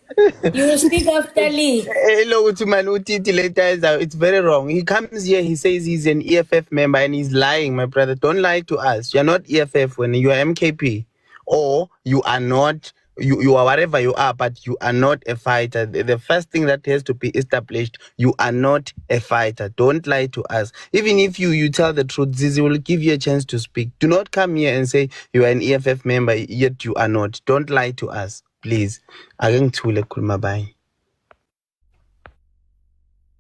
You will speak after Lee. Hello to Manutiti later. It's very wrong. He comes here, he says he's an EFF member and he's lying, my brother. Don't lie to us. You're not EFF when you are MKP. Or you are not, you are whatever you are, but you are not a fighter. The first thing that has to be established, you are not a fighter. Don't lie to us. Even if you tell the truth, Zizi will give you a chance to speak. Do not come here and say you are an EFF member, yet you are not. Don't lie to us, please. Akengithule khuluma bye.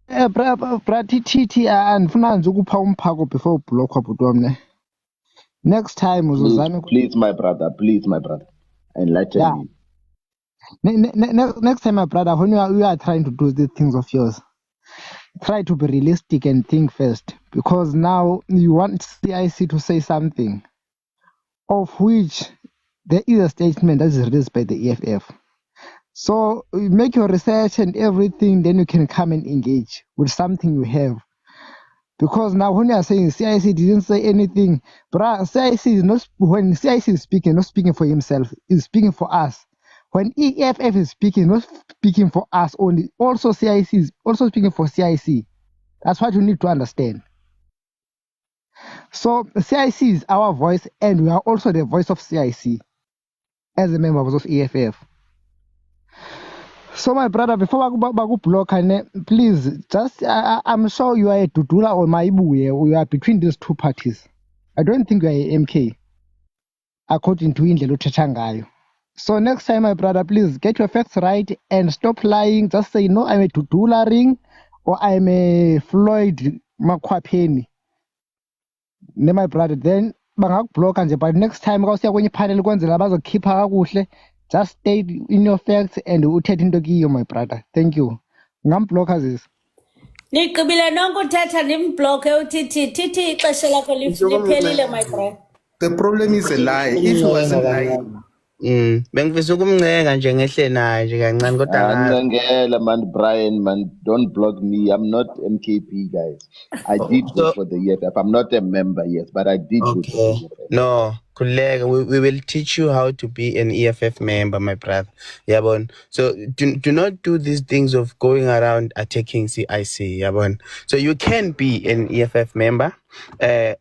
Bratiti andifuna nje ukupha umphako before ublockwa bhuti wam. Next time uzozama please my brother, enlighten me. Next time, my brother, when you are trying to do these things of yours, try to be realistic and think first, because now you want CIC to say something of which there is a statement that is released by the EFF. So you make your research and everything, then you can come and engage with something you have. Because now when you are saying CIC didn't say anything, CIC is not, when CIC is speaking, not speaking for himself, is speaking for us. When EFF is speaking, not speaking for us only, also CIC is also speaking for CIC. That's what you need to understand. So CIC is our voice, and we are also the voice of CIC as a member of EFF. So my brother, before I block, please, just, I'm sure you are a Dudula or Maibu, we are between these two parties. I don't think you are a MK, according to Indlelo Chachangayo. So next time, my brother, please get your facts right and stop lying. Just say, no, I'm a Dudula ring or I'm a Floyd Makwapeni. Ne my brother, then block and but next time when you panel keep just stay in your facts and uthethe into kiyo, my brother. Thank you. Ngamblocker this. Nikubile nongo tata nimbloke uTiti. Titi ixesha lakho liphelile, my brother. The problem is a lie. If he wasn't lying. Bengifisa ukumncenga nje ngehle naye nje kancane kodwa man, Brian, man, don't block me. I'm not MKP, guys. I did vote for the EFF. I'm not a member, yes, but I did vote for the EFF. No, Kulega, we will teach you how to be an EFF member, my brother. Yabon. So do not do these things of going around attacking CIC, Yabon. So you can be an EFF member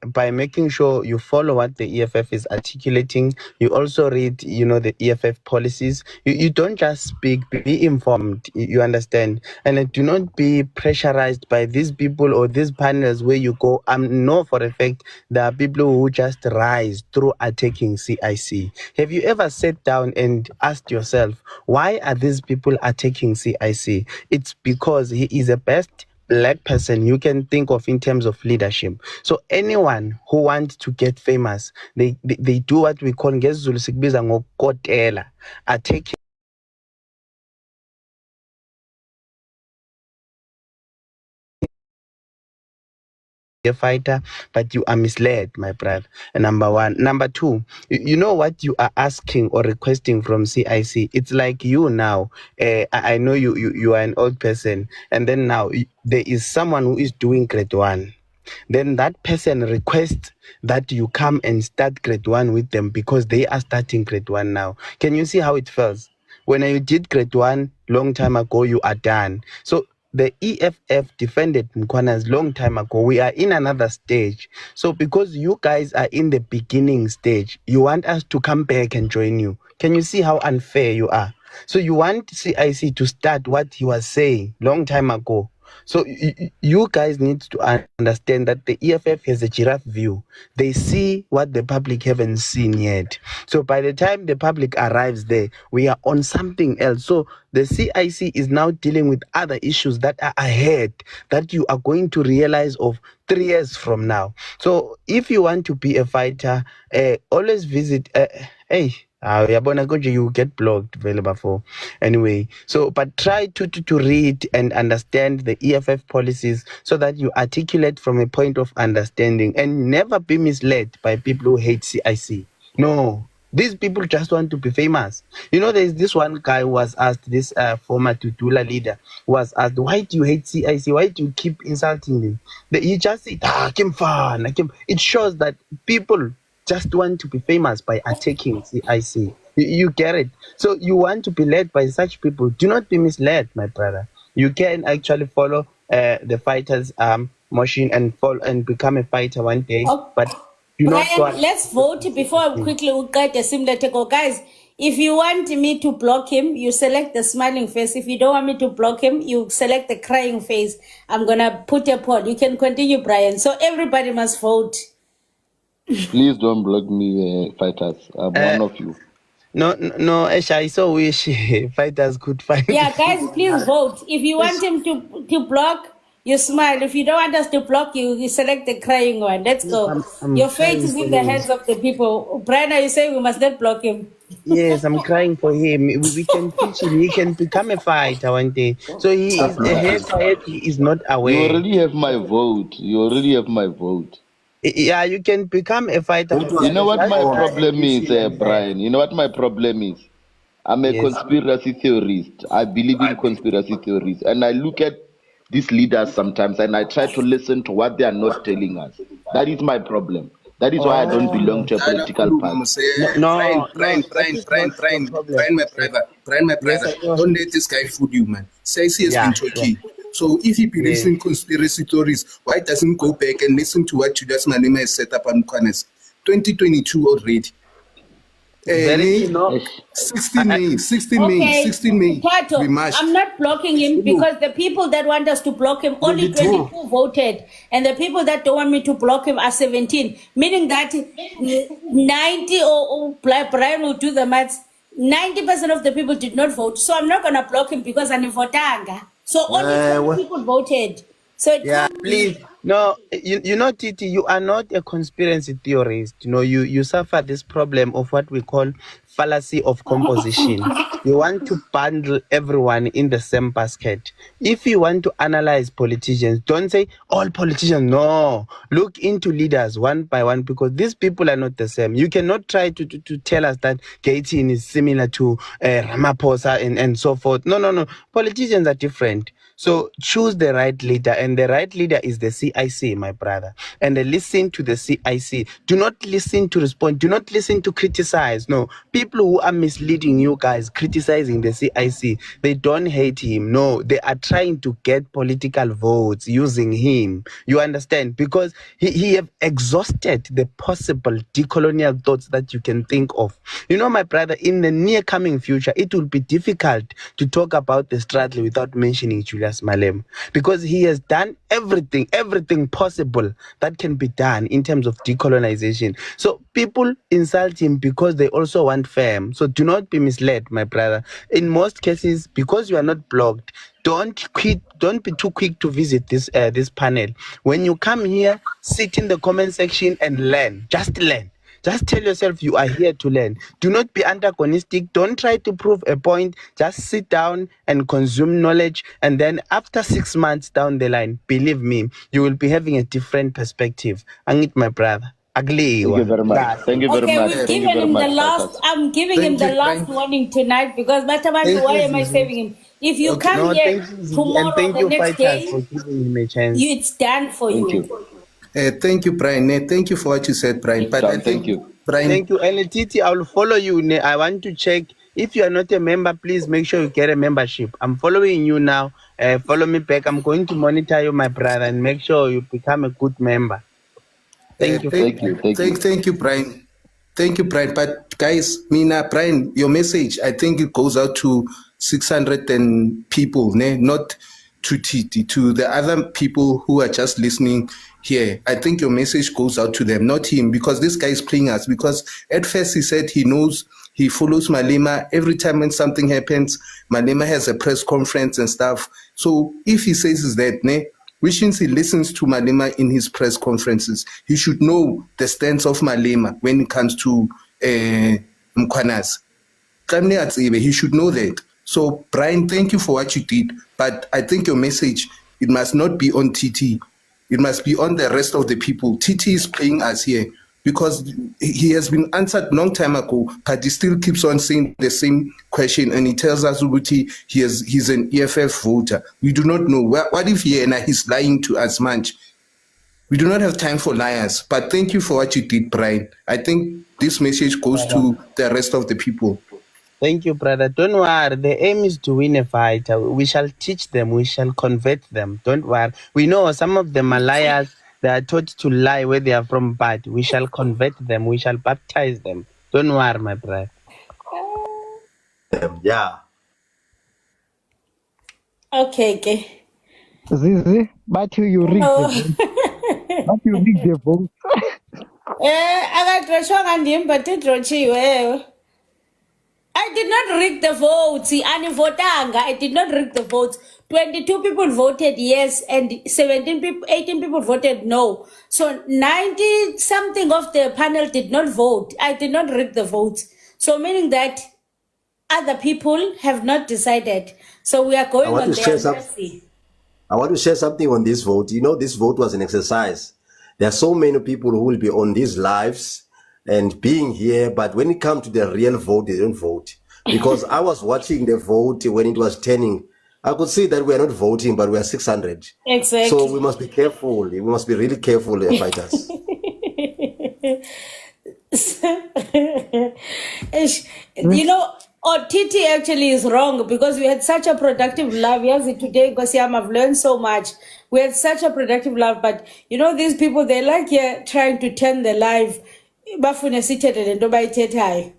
by making sure you follow what the EFF is articulating. You also read, the EFF policies. You don't just speak, be informed, you understand? And do not be pressurized by these people or these panels where you go. I know for a fact there are people who just rise through attacking CIC. Have you ever sat down and asked yourself, why are these people attacking CIC? It's because he is the best Black person you can think of in terms of leadership. So anyone who wants to get famous, they do what we call ngesiZulu sikubiza ngokotela, attacking a fighter, but you are misled, my brother. Number one. Number two, you know what you are asking or requesting from CIC. It's like you now. I know you are an old person, and then now there is someone who is doing grade 1. Then that person requests that you come and start grade 1 with them because they are starting grade 1 now. Can you see how it feels? When you did grade 1 long time ago, you are done. So the EFF defended Mkhwanazi long time ago. We are in another stage. So because you guys are in the beginning stage, you want us to come back and join you. Can you see how unfair you are? So you want CIC to start what he was saying long time ago. So you guys need to understand that the EFF has a giraffe view. They see what the public haven't seen yet. So by the time the public arrives there, we are on something else. So the CIC is now dealing with other issues that are ahead that you are going to realize of 3 years from now. So if you want to be a fighter, always visit. Yabona Goji, you get blocked available for anyway. So, but try to read and understand the EFF policies so that you articulate from a point of understanding and never be misled by people who hate CIC. No, these people just want to be famous. You know, there's this one guy who was asked, this former Tutula leader was asked, why do you hate CIC? Why do you keep insulting them? He just said, Kim Fan. It shows that people just want to be famous by attacking CIC. You get it? So you want to be led by such people. Do not be misled, my brother. You can actually follow the fighters' motion and follow and become a fighter one day. But do not go. Let's vote before I quickly get a similar take. Guys, if you want me to block him, you select the smiling face. If you don't want me to block him, you select the crying face. I'm gonna put a poll. You can continue, Brian. So everybody must vote. Please don't block me, fighters. I'm one of you. No, Esha, I so wish fighters could fight. Yeah, guys, please vote. If you want him to block, you smile. If you don't want us to block you select the crying one. Let's go. I'm Your fate crying is for in the him. hands of the people. Brian, are you saying we must not block him? Yes, I'm crying for him. We can teach him. He can become a fighter one day. So he is a head. He is not aware. You already have my vote. Yeah, you can become a fighter. You know what my problem is, Brian? You know what my problem is? I'm a conspiracy theorist. I believe in conspiracy theories. And I look at these leaders sometimes and I try to listen to what they are not telling us. That is my problem. That is why I don't belong to a political party. Brian, my brother. Don't let this guy fool you, man. CIC has been talking. So if he believes in conspiracy theories, why doesn't go back and listen to what Julius Malema has set up on Kwanes? 2022 already. 16 May. Tato, I'm not blocking him because the people that want us to block him, only 22 voted. And the people that don't want me to block him are 17. Meaning that 90 or Brian will do the maths. 90% of the people did not vote. So I'm not going to block him because I'm votanga. So only 20 people voted. So please. No, you know, Titi, you are not a conspiracy theorist. You know, you suffer this problem of what we call fallacy of composition. You want to bundle everyone in the same basket. If you want to analyze politicians, don't say all politicians. No, look into leaders one by one because these people are not the same. You cannot try to tell us that Gaetien is similar to Ramaphosa and so forth. No. Politicians are different. So choose the right leader, and the right leader is the CIC, my brother. And listen to the CIC. Do not listen to respond. Do not listen to criticize. No, people who are misleading you guys, criticizing the CIC, they don't hate him. No, they are trying to get political votes using him. You understand? Because he have exhausted the possible decolonial thoughts that you can think of. You know, my brother, in the near coming future, it will be difficult to talk about the struggle without mentioning Julius Malema, because he has done everything possible that can be done in terms of decolonization. So people insult him because they also want fame. So do not be misled, my brother. In most cases, because you are not blocked, don't be too quick to visit this panel. When you come here, sit in the comment section and learn. Just learn. Just tell yourself you are here to learn. Do not be antagonistic. Don't try to prove a point. Just sit down and consume knowledge. And then after 6 months down the line, believe me, you will be having a different perspective. Angit, my brother. Ugly. Thank you very much. Thank you very much. We've given him the last. I'm giving him the last warning tonight because Matabantu, why am I saving him? If you come here tomorrow, the next day, for giving him a chance. It's done for you. Thank you, Brian. Thank you for what you said, Brian. But thank you. Brian. Thank you. And Titi, I will follow you. I want to check. If you are not a member, please make sure you get a membership. I'm following you now. Follow me back. I'm going to monitor you, my brother, and make sure you become a good member. Thank you, Brian. Thank you, Brian. But guys, Brian, your message, I think it goes out to 600 people, not to Titi, to the other people who are just listening here. I think your message goes out to them, not him, because this guy is playing us. Because at first he said he knows, he follows Malema. Every time when something happens, Malema has a press conference and stuff. So if he says that, which means he listens to Malema in his press conferences, he should know the stance of Malema when it comes to Mkhwanazi. He should know that. So, Brian, thank you for what you did. But I think your message, it must not be on TT. It must be on the rest of the people. TT is playing us here because he has been answered long time ago, but he still keeps on saying the same question, and he tells us he's an EFF voter. We do not know. What if he's lying to us, Manch? We do not have time for liars. But thank you for what you did, Brian. I think this message goes to the rest of the people. Thank you, brother. Don't worry. The aim is to win a fight. We shall teach them. We shall convert them. Don't worry. We know some of them are liars. They are taught to lie where they are from, but we shall convert them. We shall baptize them. Don't worry, my brother. Yeah. Okay. Zizi, but you read the vote. But you read the vote. I did not rig the votes. I did not rig the votes. 22 people voted yes and 18 people voted no. So 90 something of the panel did not vote. I did not rig the votes. So meaning that other people have not decided. So we are going on their mercy. I want to share something on this vote. You know, this vote was an exercise. There are so many people who will be on these lives and being here, but when it comes to the real vote, they don't vote. Because I was watching the vote when it was turning. I could see that we are not voting, but we are 600. Exactly. So we must be careful. We must be really careful, fighters. You know, TT actually is wrong because we had such a productive live. Yes, today, Gosiam, I've learned so much. We had such a productive live, but you know, these people, they like trying to turn the live. Bafuna seated and do by tetai.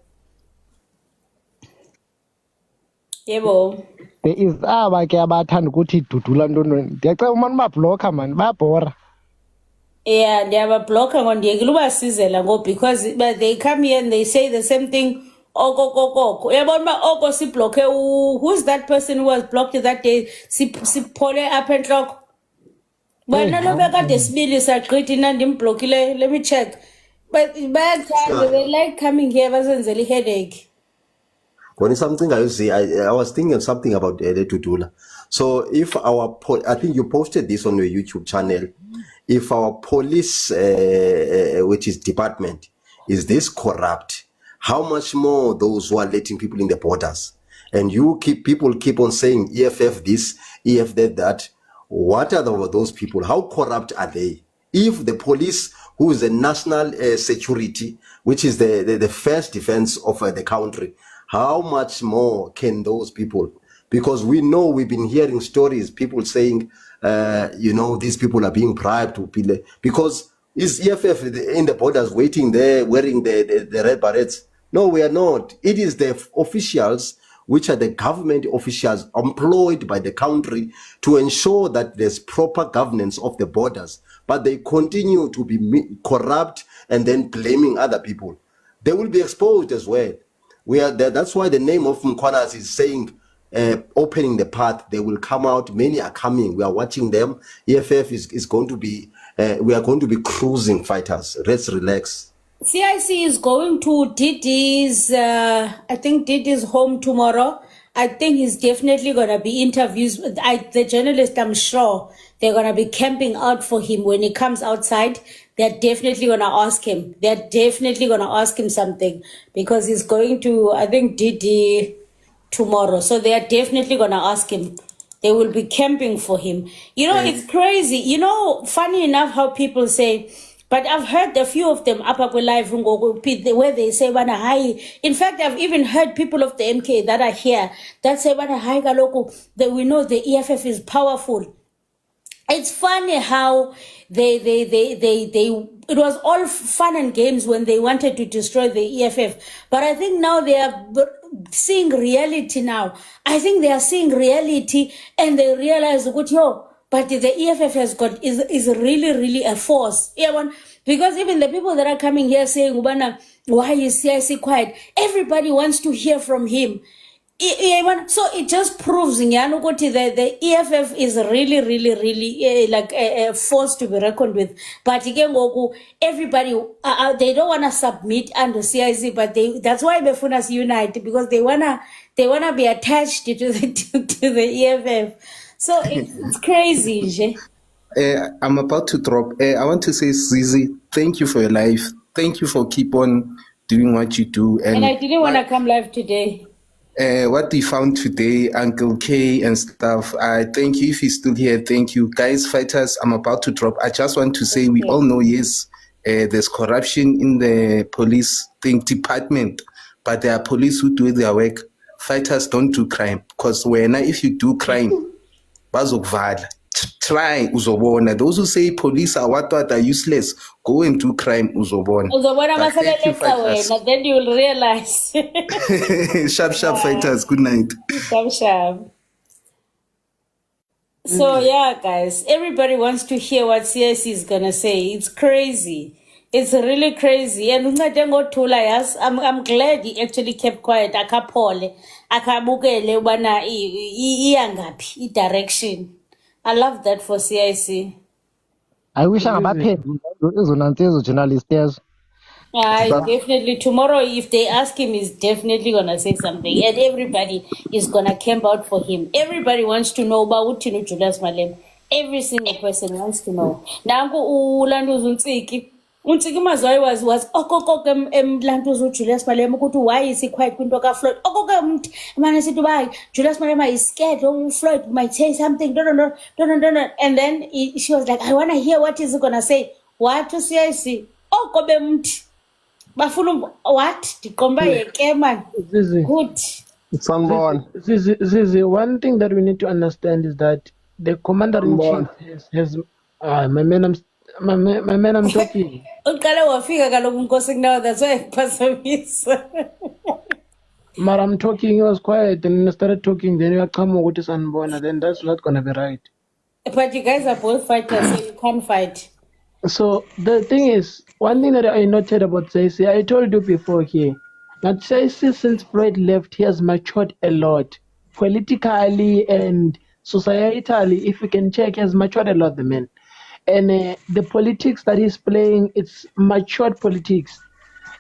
Yebo. There is abake abathanda ukuthi idudula ntoni. Ndiyacela umani babhlokha man, babhora. Yeah, they have a blocker on the because but they come here and they say the same thing. Who's that person who was blocked that day? Si pole up and clock. But no got the smell is a creating and blockile. Let me check. But bad time they like coming here wasn't really headache. When it's something I see, I was thinking something about Tutula. So if I think you posted this on your YouTube channel. If our police, which is department, is this corrupt, how much more those who are letting people in the borders? And people keep on saying EFF this, EFF that. What are those people? How corrupt are they? If the police, who is the national security, which is the first defense of the country, how much more can those people? Because we know we've been hearing stories, people saying, these people are being bribed to be because is EFF in the borders waiting there wearing the red berets? No, we are not. It is the officials, which are the government officials employed by the country to ensure that there's proper governance of the borders, but they continue to be corrupt and then blaming other people. They will be exposed as well. That's why the name of Mkhwanazi is saying, opening the path. They will come out. Many are coming. We are watching them. EFF is going to be, we are going to be cruising fighters. Let's relax. CIC is going to Didi's, I think Didi's home tomorrow. I think he's definitely going to be interviews. The journalist, I'm sure they're going to be camping out for him when he comes outside. They're definitely going to ask him. They're definitely going to ask him something because he's going to, I think, Didi tomorrow. So they are definitely going to ask him. They will be camping for him. You know, It's crazy. You know, funny enough how people say, but I've heard a few of them up live where they say, hi. In fact, I've even heard people of the MK that are here that say, hi, Galoku, that we know the EFF is powerful. it's funny how they it was all fun and games when they wanted to destroy the EFF, but I think now they are seeing reality now. I think they are seeing reality and they realize, good, yo, but the EFF has got is really a force. Yeah, because even the people that are coming here saying, Ubana, why is CIC quiet? Everybody wants to hear from him. So it just proves the EFF is really like a force to be reckoned with. But again, everybody they don't want to submit under CIC, but that's why Befunas unite, because they wanna be attached to the EFF. So it's crazy, Nje. I'm about to drop. I want to say, Zizi, thank you for your life. Thank you for keep on doing what you do. And I didn't want to come live today. What we found today, Uncle K and stuff, I thank you. If you're still here, thank you. Guys, fighters, I'm about to drop. I just want to say, we all know, yes, there's corruption in the police department, but there are police who do their work. Fighters don't do crime, because if you do crime, bazokuvala. Try uzobona. Those who say police are what are useless, go and do crime uzobona. Uzobona masebenza, then you will realize. Sharp fighters, good night. Sharp. So yeah, guys, everybody wants to hear what CIC is gonna say. It's crazy. It's really crazy. And yes, I'm glad he actually kept quiet. Akapole, akabukele ubana iyangapi direction. I love that for CIC. I wish I'm happy. Journalists. Definitely. Tomorrow, if they ask him, he's definitely going to say something. And everybody is going to camp out for him. Everybody wants to know about Julius Malema. Every single person wants to know. Now, Ulando Zuntsiki. Unsiki Mazoi was Lanto Julius Malema. Go to why is he quite going to Floyd? Man, said why Julius Malema is scared. Floyd might say something. Don't. And then she was like, I want to hear what he's going to say. What to CIC? Bafuna what? Dikomba yeke man. Good. Zizi, one thing that we need to understand is that the commander-in-chief has my man I'm talking. Uqale wafika kaloku Nkosi now, that's why iphazamisa. But I'm talking, he was quiet, and I started talking, then you come over to Sanbona, then that's not gonna be right. But you guys are both fighters, so you can't fight. So the thing is, one thing that I noted about Stacey, I told you before here, that Stacey, since Floyd left, he has matured a lot. Politically and societally, if you can check, he has matured a lot, the man. And the politics that he's playing, it's matured politics.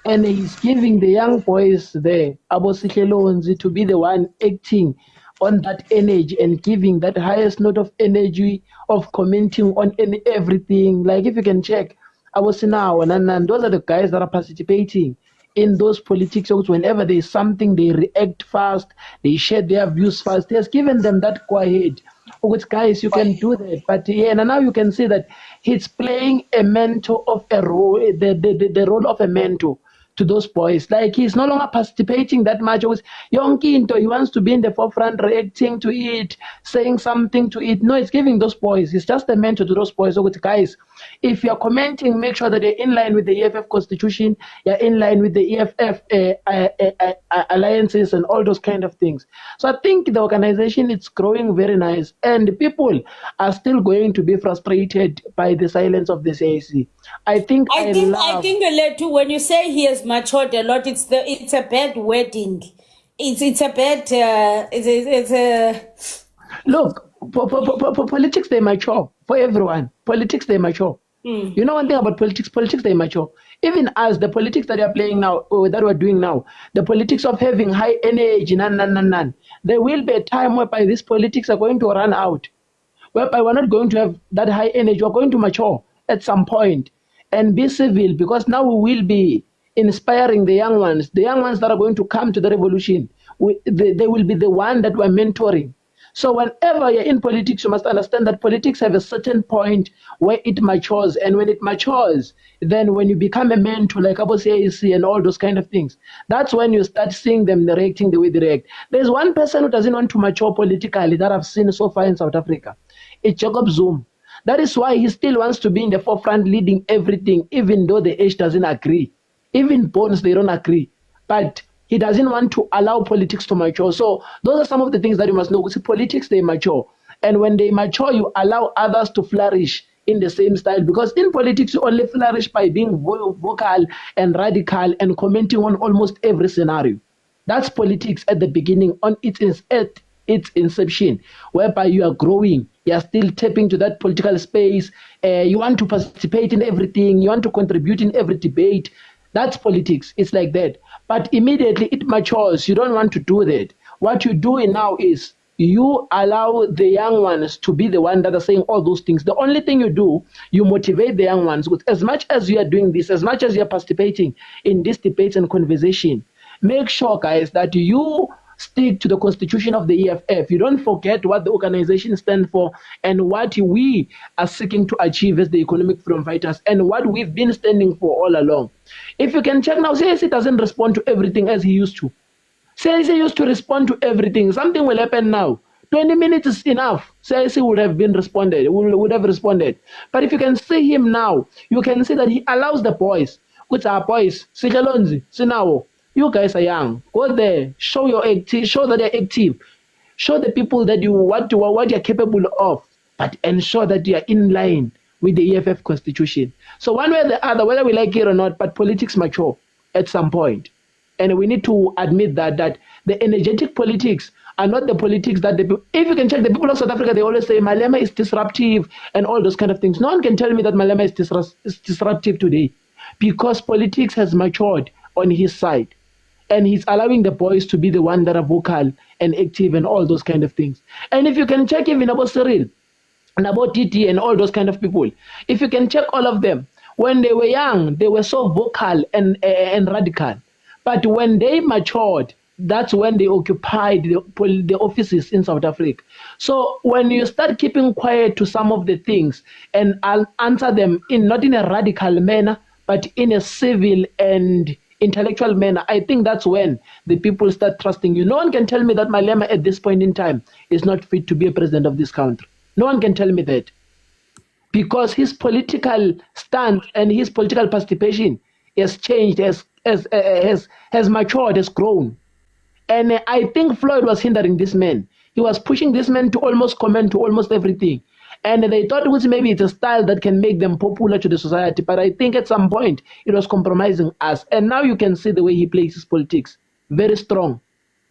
And he's giving the young boys there, Abosihle Lonzi, to be the one acting on that energy and giving that highest note of energy of commenting on everything. Like if you can check, Abosina and those are the guys that are participating in those politics. Whenever there's something, they react fast, they share their views fast. He has given them that quiet. Which guys, you can do that. But yeah, and now you can see that he's playing a mentor of a role, the role of a mentor to those boys. Like he's no longer participating that much. Young Kinto, he wants to be in the forefront, reacting to it, saying something to it. No, it's giving those boys. He's just a mentor to those boys. So guys, if you're commenting, make sure that you're in line with the EFF constitution, you're in line with the EFF alliances and all those kind of things. So I think the organization is growing very nice, and people are still going to be frustrated by the silence of the CIC. I think Letu, when you say he has matured a lot, it's a bad wording. It's a bad look. Politics, they mature for everyone. Politics, they mature. You know one thing about politics, they mature. Even as the politics that are playing now, or that we're doing now, the politics of having high energy, there will be a time whereby these politics are going to run out, whereby we're not going to have that high energy. We're going to mature at some point and be civil, because now we will be inspiring the young ones that are going to come to the revolution. They will be the one that we're mentoring. So whenever you're in politics, you must understand that politics have a certain point where it matures. And when it matures, then when you become a mentor, like Abo CIC and all those kind of things, that's when you start seeing them reacting the way they react. There's one person who doesn't want to mature politically that I've seen so far in South Africa. It's Jacob Zuma. That is why he still wants to be in the forefront leading everything, even though the age doesn't agree. Even Bones, they don't agree. But he doesn't want to allow politics to mature. So those are some of the things that you must know. See, politics, they mature. And when they mature, you allow others to flourish in the same style. Because in politics, you only flourish by being vocal and radical and commenting on almost every scenario. That's politics at the beginning, at its inception, whereby you are growing, you are still tapping to that political space, you want to participate in everything, you want to contribute in every debate. That's politics. It's like that. But immediately it matures. You don't want to do that. What you're doing now is you allow the young ones to be the one that are saying all those things. The only thing you do, you motivate the young ones with as much as you are doing this, as much as you are participating in these debates and conversation. Make sure, guys, that you stick to the constitution of the EFF. You don't forget what the organization stands for and what we are seeking to achieve as the economic freedom fighters and what we've been standing for all along. If you can check now, CIC doesn't respond to everything as he used to. CIC used to respond to everything. Something will happen now. 20 minutes is enough. CIC would have responded. But if you can see him now, you can see that he allows the boys, which are boys, Sikalonzi, Sinawo, you guys are young. Go there, show that you're active. Show the people that what you're capable of, but ensure that you are in line with the EFF constitution. So one way or the other, whether we like it or not, but politics mature at some point. And we need to admit that the energetic politics are not the politics that if you can check the people of South Africa, they always say Malema is disruptive and all those kind of things. No one can tell me that Malema is disruptive today because politics has matured on his side. And he's allowing the boys to be the one that are vocal and active and all those kind of things. And if you can check even about Cyril and about TT and all those kind of people, if you can check all of them, when they were young, they were so vocal and radical. But when they matured, that's when they occupied the offices in South Africa. So when you start keeping quiet to some of the things and I'll answer them not in a radical manner, but in a civil and intellectual manner, I think that's when the people start trusting you. No one can tell me that Malema at this point in time is not fit to be a president of this country. No one can tell me that. Because his political stance and his political participation has changed, has matured, has grown. And I think Floyd was hindering this man. He was pushing this man to almost comment to almost everything. And they thought it was maybe it's a style that can make them popular to the society. But I think at some point it was compromising us. And now you can see the way he plays his politics. Very strong.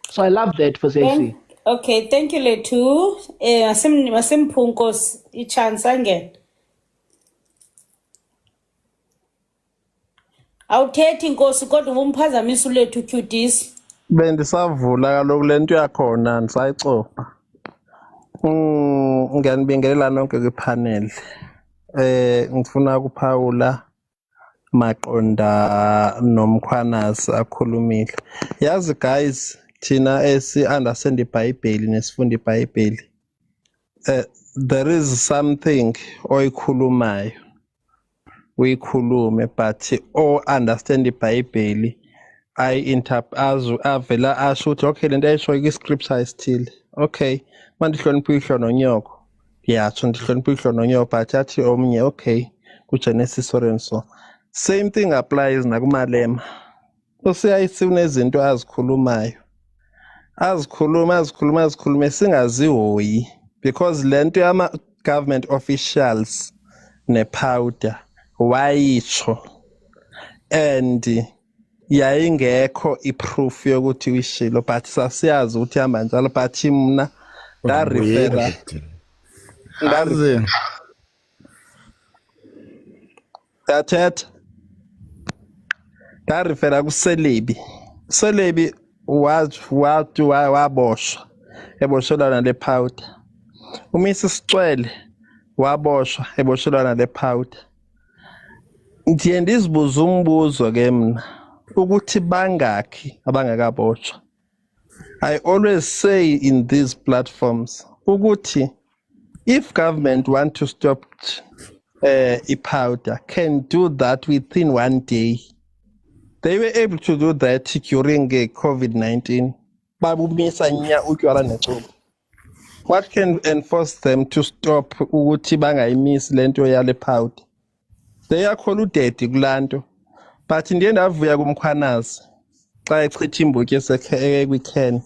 So I love that for Sesi. Okay, thank you, Letu. Masimpunkos, chance again. Awuthethi inkosi kodwa umphazamisa uLethu Cuties. Bendisavula kaloku lento yakhona ndisayicofa. Ngiyanibingelela nonke kwipanel. Ngifuna ukuphawula Maqonda noMkhwanazi akhulumile. Yazi guys, thina esi-understand iBhayibheli nesifunda iBhayibheli. There is something oyikhulumayo. Uyikhulume but understand iBhayibheli avela asho ukuthi okay lento ayishoyo kwi-scripture isithile. Okay, manje ndihlonipha ihlo nonyoko. Yatsho ndihlonipha ihlo nonyoko but athi omnye okay kuGenesis so. Same thing applies nakuMalema. Usiyayisi unezinto azikhulumayo. Azikhuluma singazihoyi because lento yama government officials nepowder wayitsho and yayingekho iproof yokuthi wishilo but sasiyazi ukuthi hamba njalo but mina da refera ngazi that da refera kuSelebi waboshwa eboshelana lepowder uMrs Sicwele waboshwa eboshelana lepowder. Ndiye ndizibuza umbuzo ke mina ukuthi bangakhi abangakaboshwa. I always say in these platforms ukuthi if government want to stop powder can do that within 1 day. They were able to do that during COVID-19. Babumisa nya utywala necuba. What can enforce them to stop ukuthi bangayimisi lento yale powder? They are colluded kulanto. But ndiye ndavuya kumkhwanazi xa echitha imbotyi esekhe kwi-can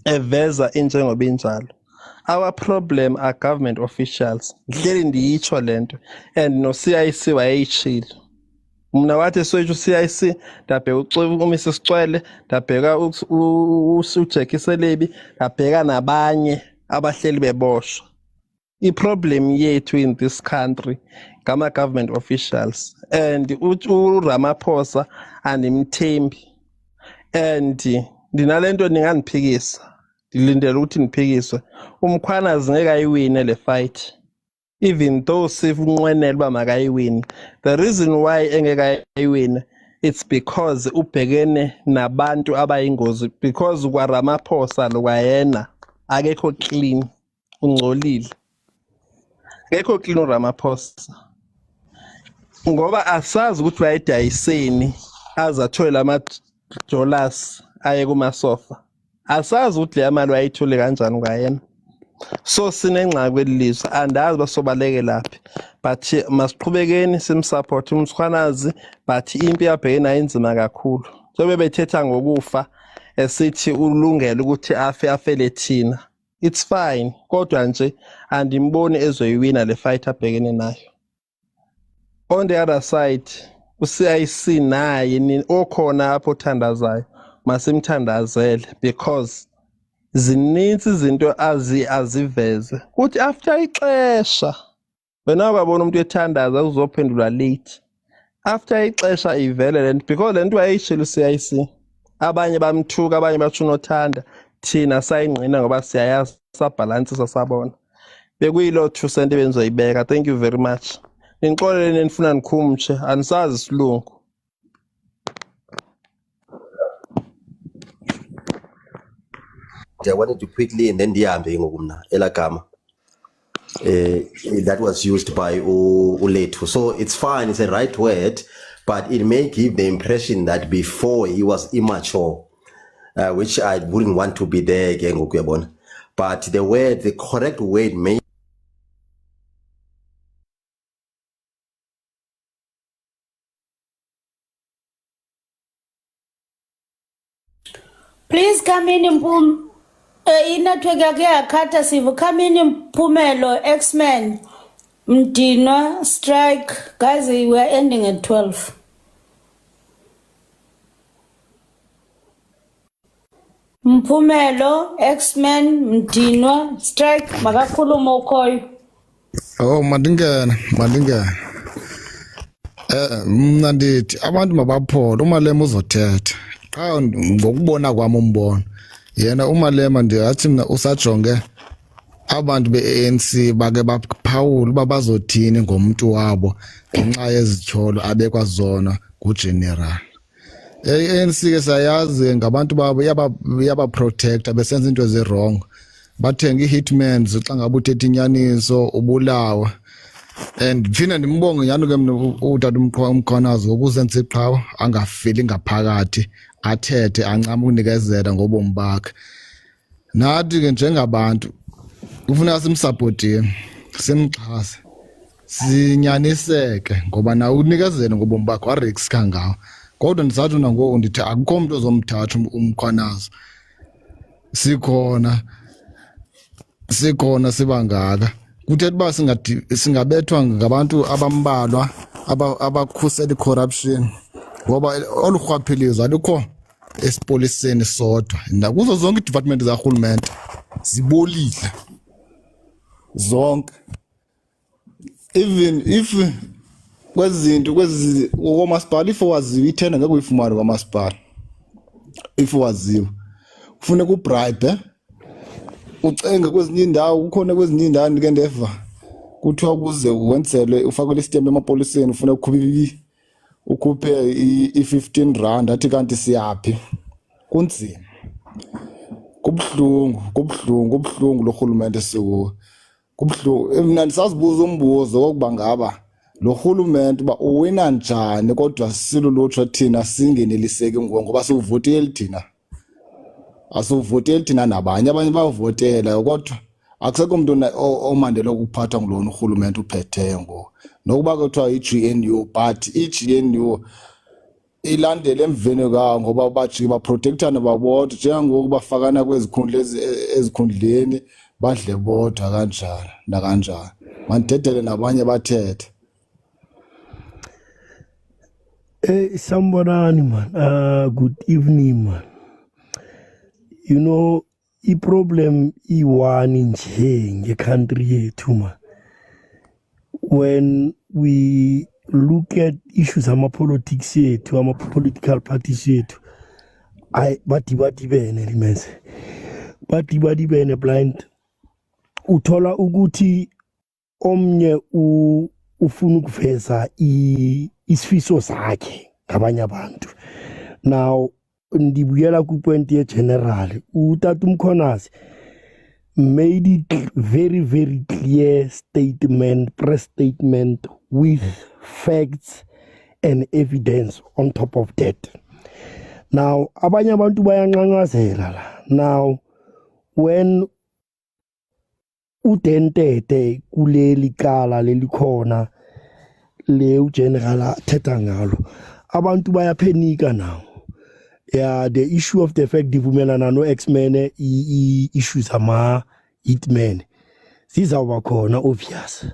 eveza injengoba injalo. Our problem are government officials. Ngihleli ndiyitsho lento and no CIC wayeyitshilo. Mna wathi soyitsho CIC ndabheka uMrs Sicwele, ndabheka uJackie Selebi, ndabheka nabanye abahleli beboshwa. I-problem yethu in this country ngama government officials and uRamaphosa andimthembi and ndinalento ningandiphikisa. Ndilindele ukuthi niphikiswe. Umkhwanazi ngeke ayiwine le fight. Even though sifunqwenela uba makayiwine. The reason why engeke ayiwine it's because ubhekene nabantu abayingozi because kwaRamaphosa lokwayena akekho clean ungcolile. Akekho clean uRamaphosa. Ngoba asazi ukuthi wayedayiseni azathole ama-dollars aye kumasofa. Asazi ukuthi le mali wayithole kanjani kwayena. So sinengxaki kwelizwe andazi basobaleke laphi but masiqhubekeni simsupport umkhwanazi but impi yabhekena inzima kakhulu. So bebethetha ngokufa esithi ulungele ukuthi afele thina. It's fine kodwa nje andimboni ezoyiwina le fight abhekene nayo. On the other side uCIC naye ni okhona apho thandazayo masimthandazele because zininzi izinto aziveze kuthi after ixesha wena kwabona umuntu ethandaza uzophendula late after ixesha ivele lento because lento ayishilo CIC abanye bamthuka abanye bathi unothanda thina sayingqina ngoba siyayazi sabalance sasabona bekuyilo 2% benzoyibeka. Thank you very much. Ninxolele nifuna nikhumshe anisazi isilungu. I wanted to quickly and then ndihambe ngokumna elagama that was used by Ulethu. So it's fine, it's a right word, but it may give the impression that before he was immature, which I wouldn't want to be there again. But the correct word may Please come in inetwork yake yakhatha sivu. Come in Mpumelo, X-Men, Mdino, Strike. Guys, we are ending at 12. Mpumelo, X-Men, Mdino, Strike. Makakhuluma ukhoyo. Oh madingana. Mna ndithi abantu mabaphola uMalema uzothetha. Qha ngokubona kwami umbono. Yena uMalema ndingathi mina usajonge abantu be-ANC bake baphawula uba bazothini ngomuntu wabo ngenxa yezityholo abekwa zona ngugeneral. ANC ke sayazi ngabantu babo yabaprotecta besenza into ezi-wrong. Bathenga i-hitman xa ngabe uthetha inyaniso ubulawa. And phina ndimbonge nyani ke mina utata umkhwanazi ngokuzenza iqhawe angafili ngaphakathi athethe ancama unikezela ngobomi bakhe. Nathi ke njengabantu kufuneka simsupportini simxhase sinyaniseke ngoba na unikezele ngobomi bakhe warix kangawo. Kodwa ndisathi nangoku ndithi akukho umuntu ozomthatha umkhwanazi. Sikhona sibangaka. Kuthetha uba singabethwa ngabantu abambalwa abakhusela i-corruption ngoba olu rhwaphilizo alukho esipoliseni sodwa nakuzo zonke i-department zaRhulumente zibolile zonke. Even if kwezi omasipala if waziwe ithenda ngeke uyifumane kwamasipala. If waziwe kufuneka ubribe ucenge kwezinye indawo. Kukhona kwezinye indawo ndike ndeva kuthiwa kuze wenzelwe ufakwe istem emapoliseni ufuna ukhuphe i-R15 athi kanti siyaphi. Kunzima, kubuhlungu lo rhulumente sikuwo. Kubuhlungu. Mina ndisazibuza umbuzo wokuba ngaba lo rhulumente uba uwina njani kodwa silulutsha thina singeneliseki ngoba siwuvoteli thina. Asuvoteli thina nabanye abanye bavotela kodwa akusekho umuntu omandela ukuphatha ngulona uhulumende uphetheyo ngo nokuba kuthiwa i-GNU but i-GNU ilandele emveni kwawo ngoba bajike baprotectana babodwa njengoku bafakana kwezikhundla ezikhundleni badle bodwa kanjalo nakanjalo mandedele nabanye bathethe. Sanibonani man. Good evening man. You know, i-problem i-one nje nge-country yethu man. When we look at issues ama-politics yethu, ama-political parties yethu, badibene limenze. Badibene blind. Uthola ukuthi omnye ufuna ukuveza isifiso zakhe ngabanye abantu. Now ndibuyela ku point ye general uTata uMkhonazi made it very very clear statement, press statement with facts and evidence on top of that. Now abanye abantu bayanqanqazela la. Now when udentete kuleli kala lelikhona le ugeneral athetha ngalo abantu bayaphenika now. Yeah, the issue of the fact divumelana no X-Men issues ama hitmen zizawuba khona obvious,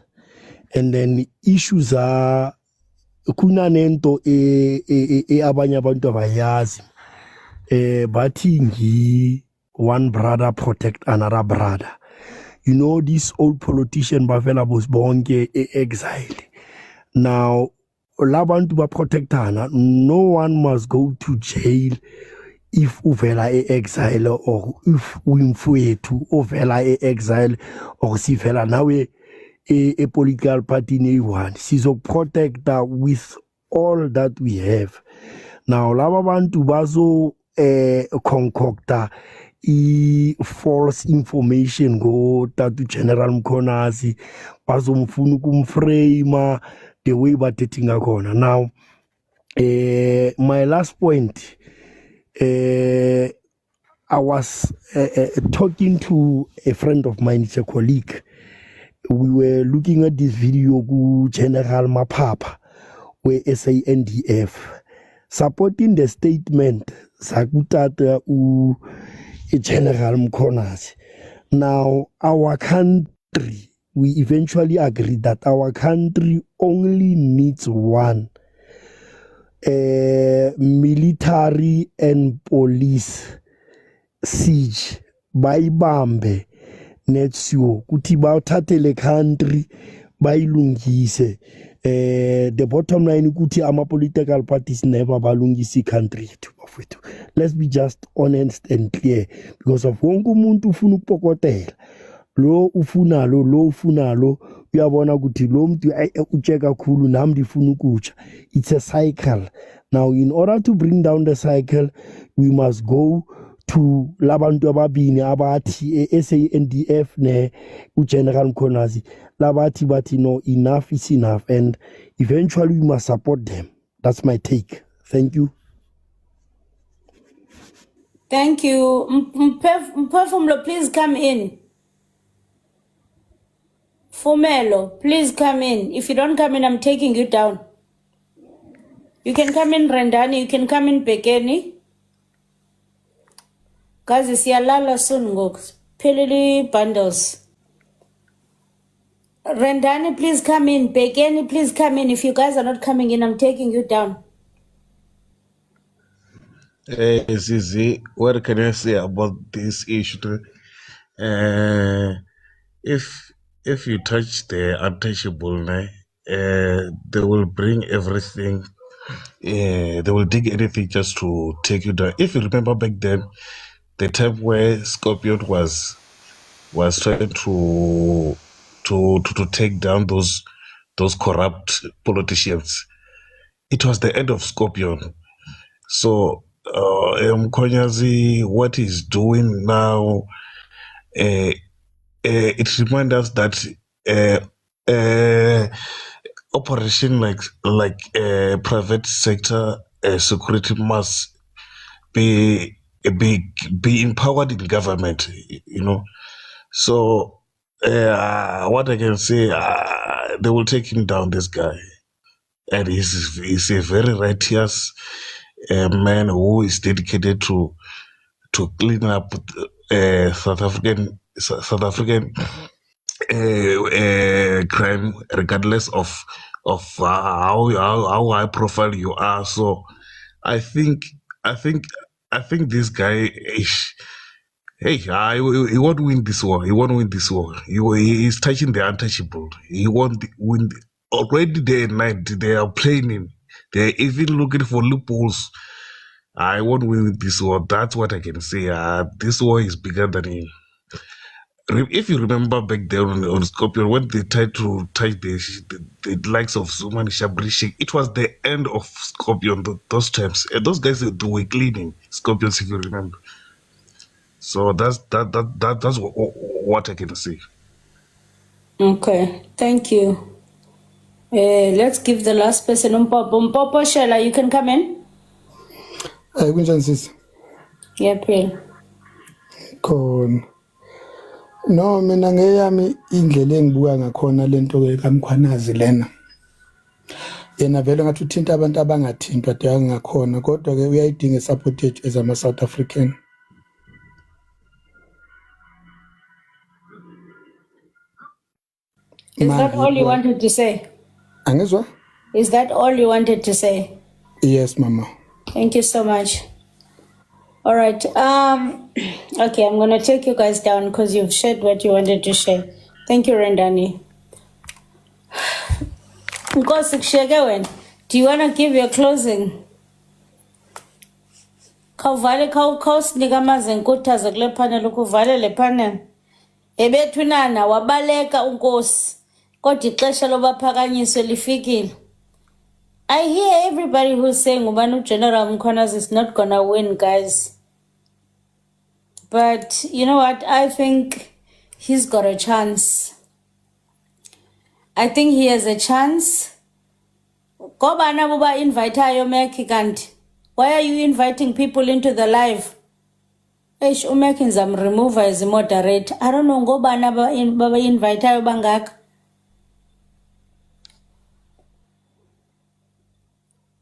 and then issues are kunanento abanye abantu abayazi bathi ngi one brother protect another brother. You know, this old politician bavela bonke exile. Now labantu ba protectana, no one must go to jail if uvela exile or if wimfowethu uvela exile or sivela nawe a political party ne-one sizokuprotecta with all that we have. Now laba bantu bazo concocta false information go Tata General Mkhonazi bazomfuna ukumframe the way bathethi ngakhona. Now my last point, I was talking to a friend of mine, it's a colleague. We were looking at this video ku General Mapapa where SANDF supporting the statement zakutata General Mkhonazi. Now our country, we eventually agree that our country only needs one military and police siege bayibambe netsio kuthi bawuthathe le country bayilungise. The bottom line ukuthi ama-political parties never balungisi country yethu bafethu. Let's be just honest and clear, because of wonke umuntu ufuna ukupokotela lo ufunalo uyabona ukuthi lo muntu utshe kakhulu nami ndifuna ukutsha. It's a cycle. Now in order to bring down the cycle, we must go to labantu ababini abathi SANDF ne uGeneral Mkhonazi bathi no, enough is enough, and eventually we must support them. That's my take. Thank you. Thank you. Mphefumlo, please come in. Fumelo, please come in. If you don't come in, I'm taking you down. You can come in Rendani, you can come in Pekeni. Kazi siyalala soon ngoku. Pelili bundles. Rendani, please come in. Pekeni, please come in. If you guys are not coming in, I'm taking you down. Zizi, what can I say about this issue? If you touch the untouchable, they will bring everything. They will dig anything just to take you down. If you remember back then, the time where Scorpion was trying to take down those corrupt politicians, it was the end of Scorpion. So Mkhonyazi, what he's doing now, it reminds us that operation like private sector security must be empowered in government, you know. So what I can say, they will take him down, this guy. And he's a very righteous man who is dedicated to clean up South African crime, regardless of how high profile you are. So I think I think this guy is. Hey, he won't win this war. He won't win this war. He's touching the untouchable. He won't win. Already day and night, they are planning. They're even looking for loopholes. I won't win this war. That's what I can say. This war is bigger than him. If you remember back there on Scorpion, when they tried to touch the likes of Zuma and Shabri, it was the end of Scorpion those times. And those guys were cleaning Scorpions, if you remember. So that's what I can say. Okay, thank you. Let's give the last person Mpopo Shela, you can come in. Kunjani sisi? Phela. Khona. No, mina ngeyami indlela engibuka ngakhona lento ke kaMkhwanazi lena. Yena vele ngathi uthinta abantu abangathintwa de ngakhona kodwa ke uyayidinga support yethu as ama South African. Is that all you wanted to say? Angizwa? Is that all you wanted to say? Yes, Mama. Thank you so much. All right. Okay, I'm gonna take you guys down because you've shared what you wanted to share. Thank you, Rendani. Do you wanna give your closing? Khawuvale khawusinika amaze nkuthaza kule panel ukuvale le panel. Ebethunana wabaleka unkosi kodwa ixesha lobaphakanyiswe lifikile. I hear everybody who's saying ubani General Mkhwanazi is not gonna win, guys. But you know what? I think he's got a chance. I think he has a chance. Ngoba nabuba inviteayo Meki kanti. Why are you inviting people into the live? Eish uMeki ngizamremove as a moderator. I don't know ngoba baba inviteayo bangaka.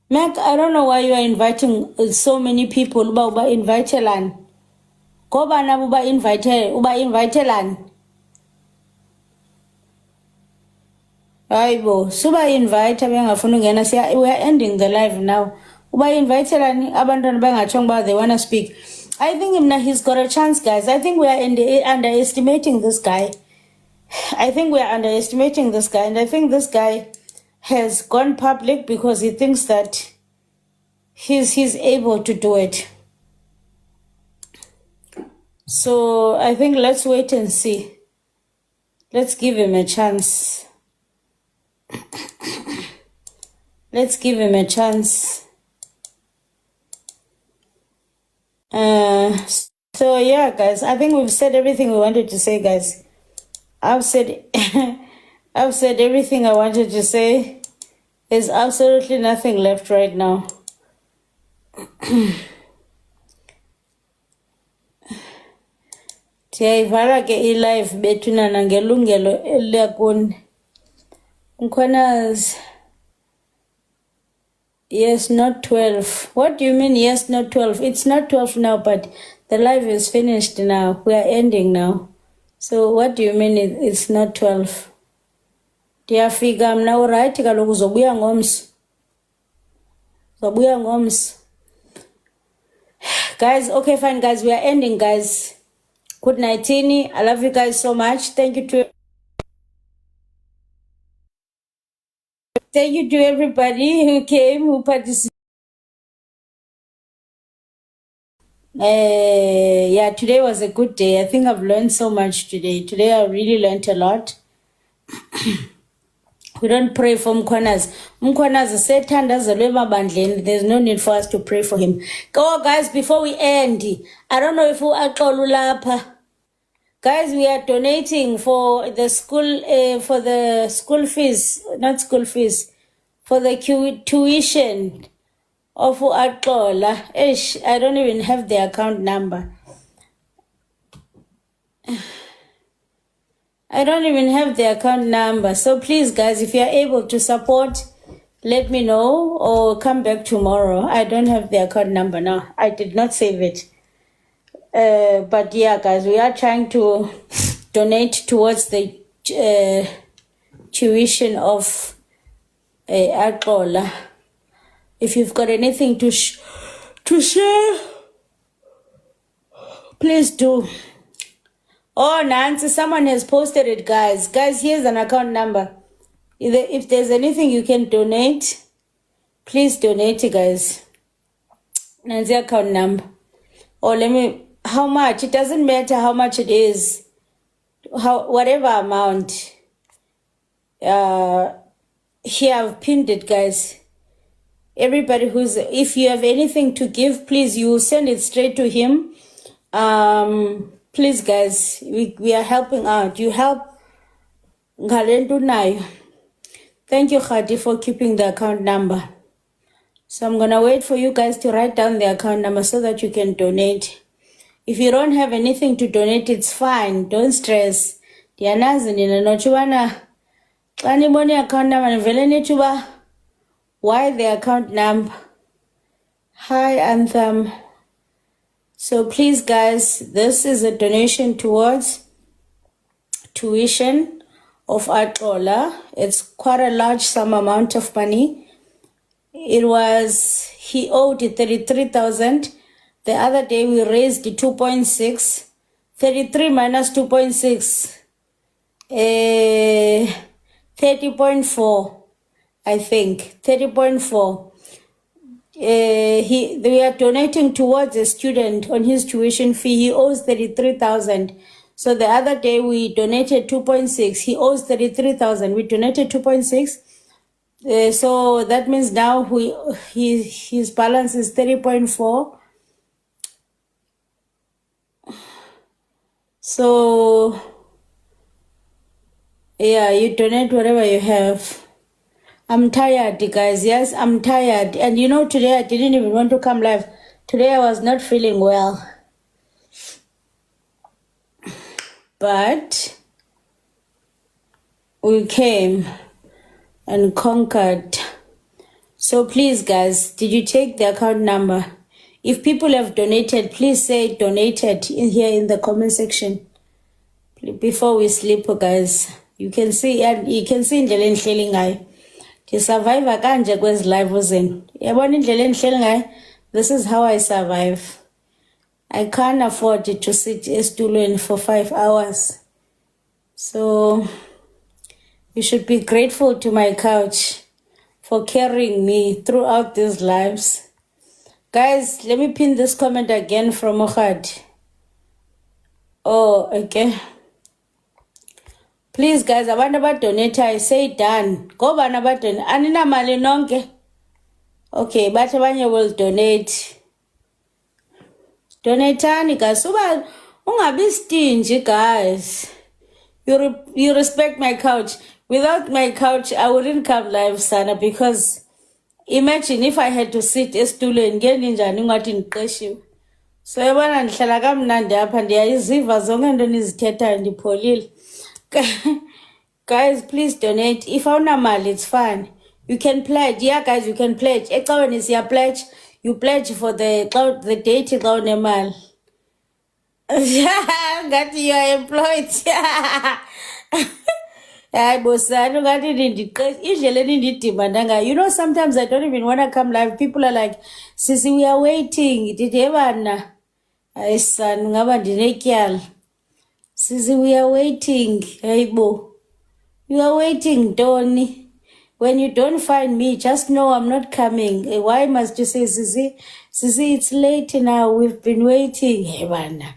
Mac, I don't know why you are inviting so many people. Uba invite lan. Ngoba nabuba invite. Hayibo, suba invite bengafuna ungena siya. We are ending the live now. Uba invite lan abantwana bangatshongo ba they wanna speak. I think he's got a chance, guys. I think we are underestimating this guy. And I think this guy has gone public because he thinks that he's able to do it. So I think let's wait and see. Let's give him a chance. So yeah, guys, I think we've said everything we wanted to say, guys. I've said everything I wanted to say. There's absolutely nothing left right now. Tiyayivala ke i-live bethunana ngelungelo eliyakuni. Mkhwanazi. Yes, not 12. What do you mean, yes, not 12? It's not 12 now, but the live is finished now. We are ending now. So what do you mean it's not 12? Ndiyafika mna uright kaloku uzobuya ngomso. Guys, okay, fine, guys. We are ending, guys. Good night, Tini. I love you guys so much. Thank you to everybody who came, who participated. Yeah, today was a good day. I think I've learned so much today. Today I really learned a lot. We don't pray for Mkhwanazi. Mkhwanazi sethandazelwe emabandleni. There's no need for us to pray for him. Go, guys, before we end, I don't know if uXolo lapha. Guys, we are donating for the school fees, not school fees, for the tuition of uXolo. I don't even have the account number. I don't even have the account number. So please, guys, if you're able to support, let me know or come back tomorrow. I don't have the account number now. I did not save it. But yeah, guys, we are trying to donate towards the tuition of Akola. If you've got anything to share, please do. Oh, Nancy, someone has posted it, guys. Guys, here's an account number. If there's anything you can donate, please donate it, guys. Nancy account number. Or how much? It doesn't matter how much it is. Whatever amount. Here I've pinned it, guys. Everybody if you have anything to give, please, you send it straight to him. Please, guys, we are helping out. You help Ngalentu Nayo. Thank you, Khadi, for keeping the account number. So I'm going to wait for you guys to write down the account number so that you can donate. If you don't have anything to donate, it's fine. Don't stress. Dianazi nina nochubana. Kani boni account number nivele nechuba. Why the account number? Hi, Anthem. So please, guys, this is a donation towards tuition of Atola. It's quite a large sum amount of money. He owed 33,000. The other day we raised 2.6. 33 minus 2.6. 30.4, I think. 30.4. We are donating towards a student on his tuition fee. He owes 33,000. So the other day we donated 2.6. He owes 33,000. We donated 2.6. So that means now his balance is 30.4. So yeah, you donate whatever you have. I'm tired, guys. Yes, I'm tired. And you know, today I didn't even want to come live. Today I was not feeling well. But we came and conquered. So please, guys, did you take the account number? If people have donated, please say donated here in the comment section. Before we sleep, guys, you can see in the link to survive kanje kwezi live zenu. Yabona indlela engihleli ngayo. This is how I survive. I can't afford to sit esitulweni for 5 hours. So you should be grateful to my couch for carrying me throughout these lives. Guys, let me pin this comment again from Mohad. Oh, okay. Please, guys, abantu abadonate, I say done. Go bana abadonate. Anina mali nonke. Okay, but abanye will donate. Donatani, guys. Uba ungabi stingy, guys. You respect my couch. Without my couch, I wouldn't come live, Sana, because imagine if I had to sit esitulweni ngeninjani ungathi ndiqeshiwe. So yabona ndihlala kamnandi apha ndiyayiziva zonke into nizithethayo ndipholile. Guys, please donate. If awunamali, it's fine. You can pledge. Yeah, guys, you can pledge. Ecaweni siya pledge. You pledge for the date xa unemali. Ngathi you are employed. Hayi bosana ngathi nindiqeshe indlela enindidimanda ngayo. You know, sometimes I don't even want to come live. People are like, Sisi, we are waiting. Didebana. Hayi son, ngaba ndinetyala. Sisi, we are waiting. Hayibo. You are waiting, Tony. When you don't find me, just know I'm not coming. Why must you say, Sisi? Sisi, it's late now. We've been waiting. Hey, bana.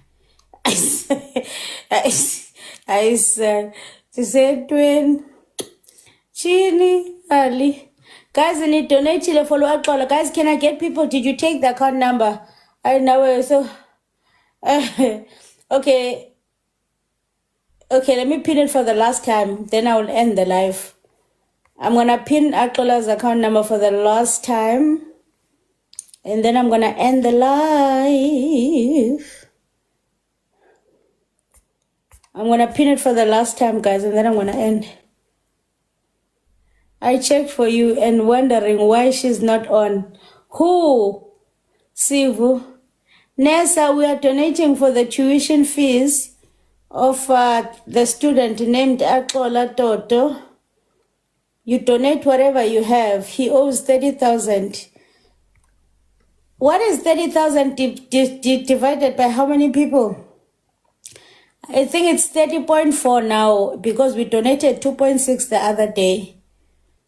I said, she said, twin. Chini, Ali. Guys, I need to donate to the follow-up call. Guys, can I get people? Did you take the account number? I know. So, okay. Okay, let me pin it for the last time. Then I will end the live. I'm going to pin Akola's account number for the last time. And then I'm going to end the live. I'm going to pin it for the last time, guys, and then I'm going to end. I checked for you and wondering why she's not on. Who? Sivu. Nessa, we are donating for the tuition fees of the student named Akola Toto. You donate whatever you have. He owes 30,000. What is 30,000 divided by how many people? I think it's 30.4 now because we donated 2.6 the other day.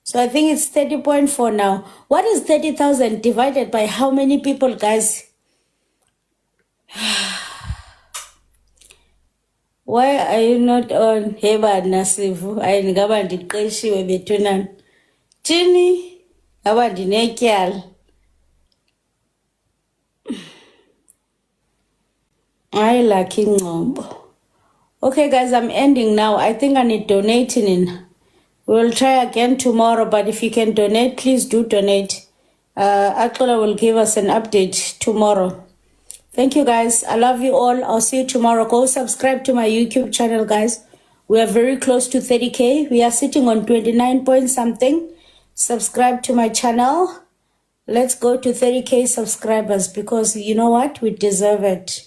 So I think it's 30.4 now. What is 30,000 divided by how many people, guys? Why are you not on Heba Nasivu? I ngabandi qeshiwe bethunan. Chini ngabandi nekyal. I lucky ngombo. Okay, guys, I'm ending now. I think I need donating in. We'll try again tomorrow, but if you can donate, please do donate. Akola will give us an update tomorrow. Thank you, guys. I love you all. I'll see you tomorrow. Go subscribe to my YouTube channel, guys. We are very close to 30K. We are sitting on 29 point something. Subscribe to my channel. Let's go to 30K subscribers because you know what? We deserve it.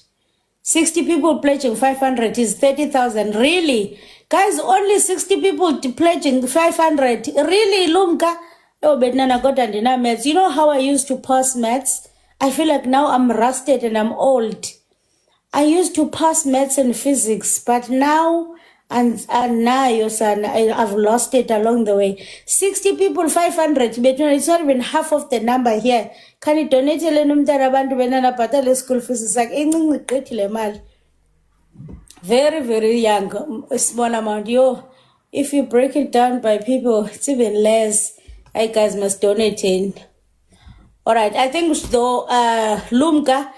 60 people pledging 500 is 30,000. Really? Guys, only 60 people pledging 500. Really, Lumka? Oh, but Nana got and maths. You know how I used to pass maths? I feel like now I'm rusted and I'm old. I used to pass maths and physics, but now and now I've lost it along the way. 60 people, 500. But it's not even half of the number here. Can you donate a little school fees? It's like very, very young, a small amount. If you break it down by people, it's even less. I guys must donate in. All right, I think though, Lumka,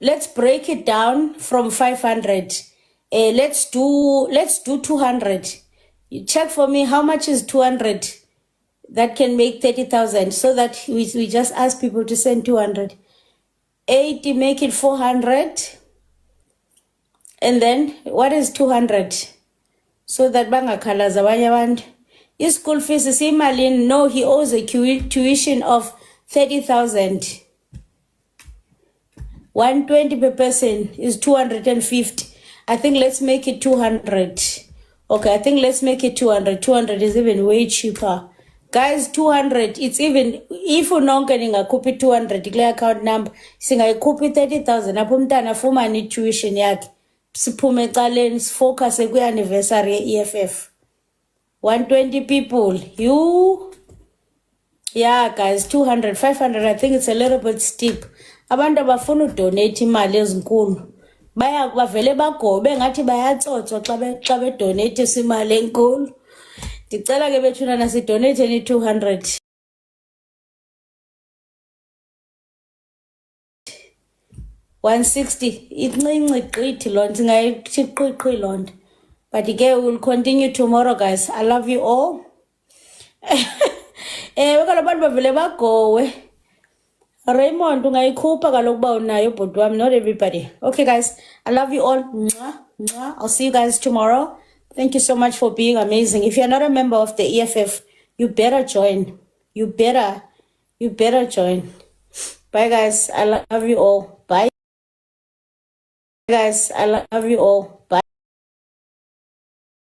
let's break it down from 500. Let's do 200. You check for me how much is 200. That can make 30,000. So that we just ask people to send 200. 80 make it 400. And then what is 200? So that banga colors abanye his school fees is Malin. No, he owes a tuition of 30,000. 120 per person is 250. I think let's make it 200. Okay, I think let's make it 200. 200 is even way cheaper. Guys, 200, it's even, if you don't get a copy 200, declare account number, sing I copy 30,000, apumtana fuma ni tuition yak. Sipume talents, focus a anniversary EFF. 120 people. You, yeah, guys, 200, 500, I think it's a little bit steep. Abantu bafuna udonate imali ezinkulu. Bavele bagobe ngathi bayatsotswa xa bedonate imali enkulu. Ndicela ke bethuna nasidonate ni 200. $160. Incinci gqithi loo nto singayithi qhiqhi loo nto. But again, we'll continue tomorrow, guys. I love you all. Kaloku bavele bagowe. Raymond, ungayikhupha kaloku uba unayo bhuti wami, not everybody. Okay, guys, I love you all. Mwah, mwah. I'll see you guys tomorrow. Thank you so much for being amazing. If you're not a member of the EFF, you better join. You better join. Bye, guys. I love you all. Bye. Guys, I love you all.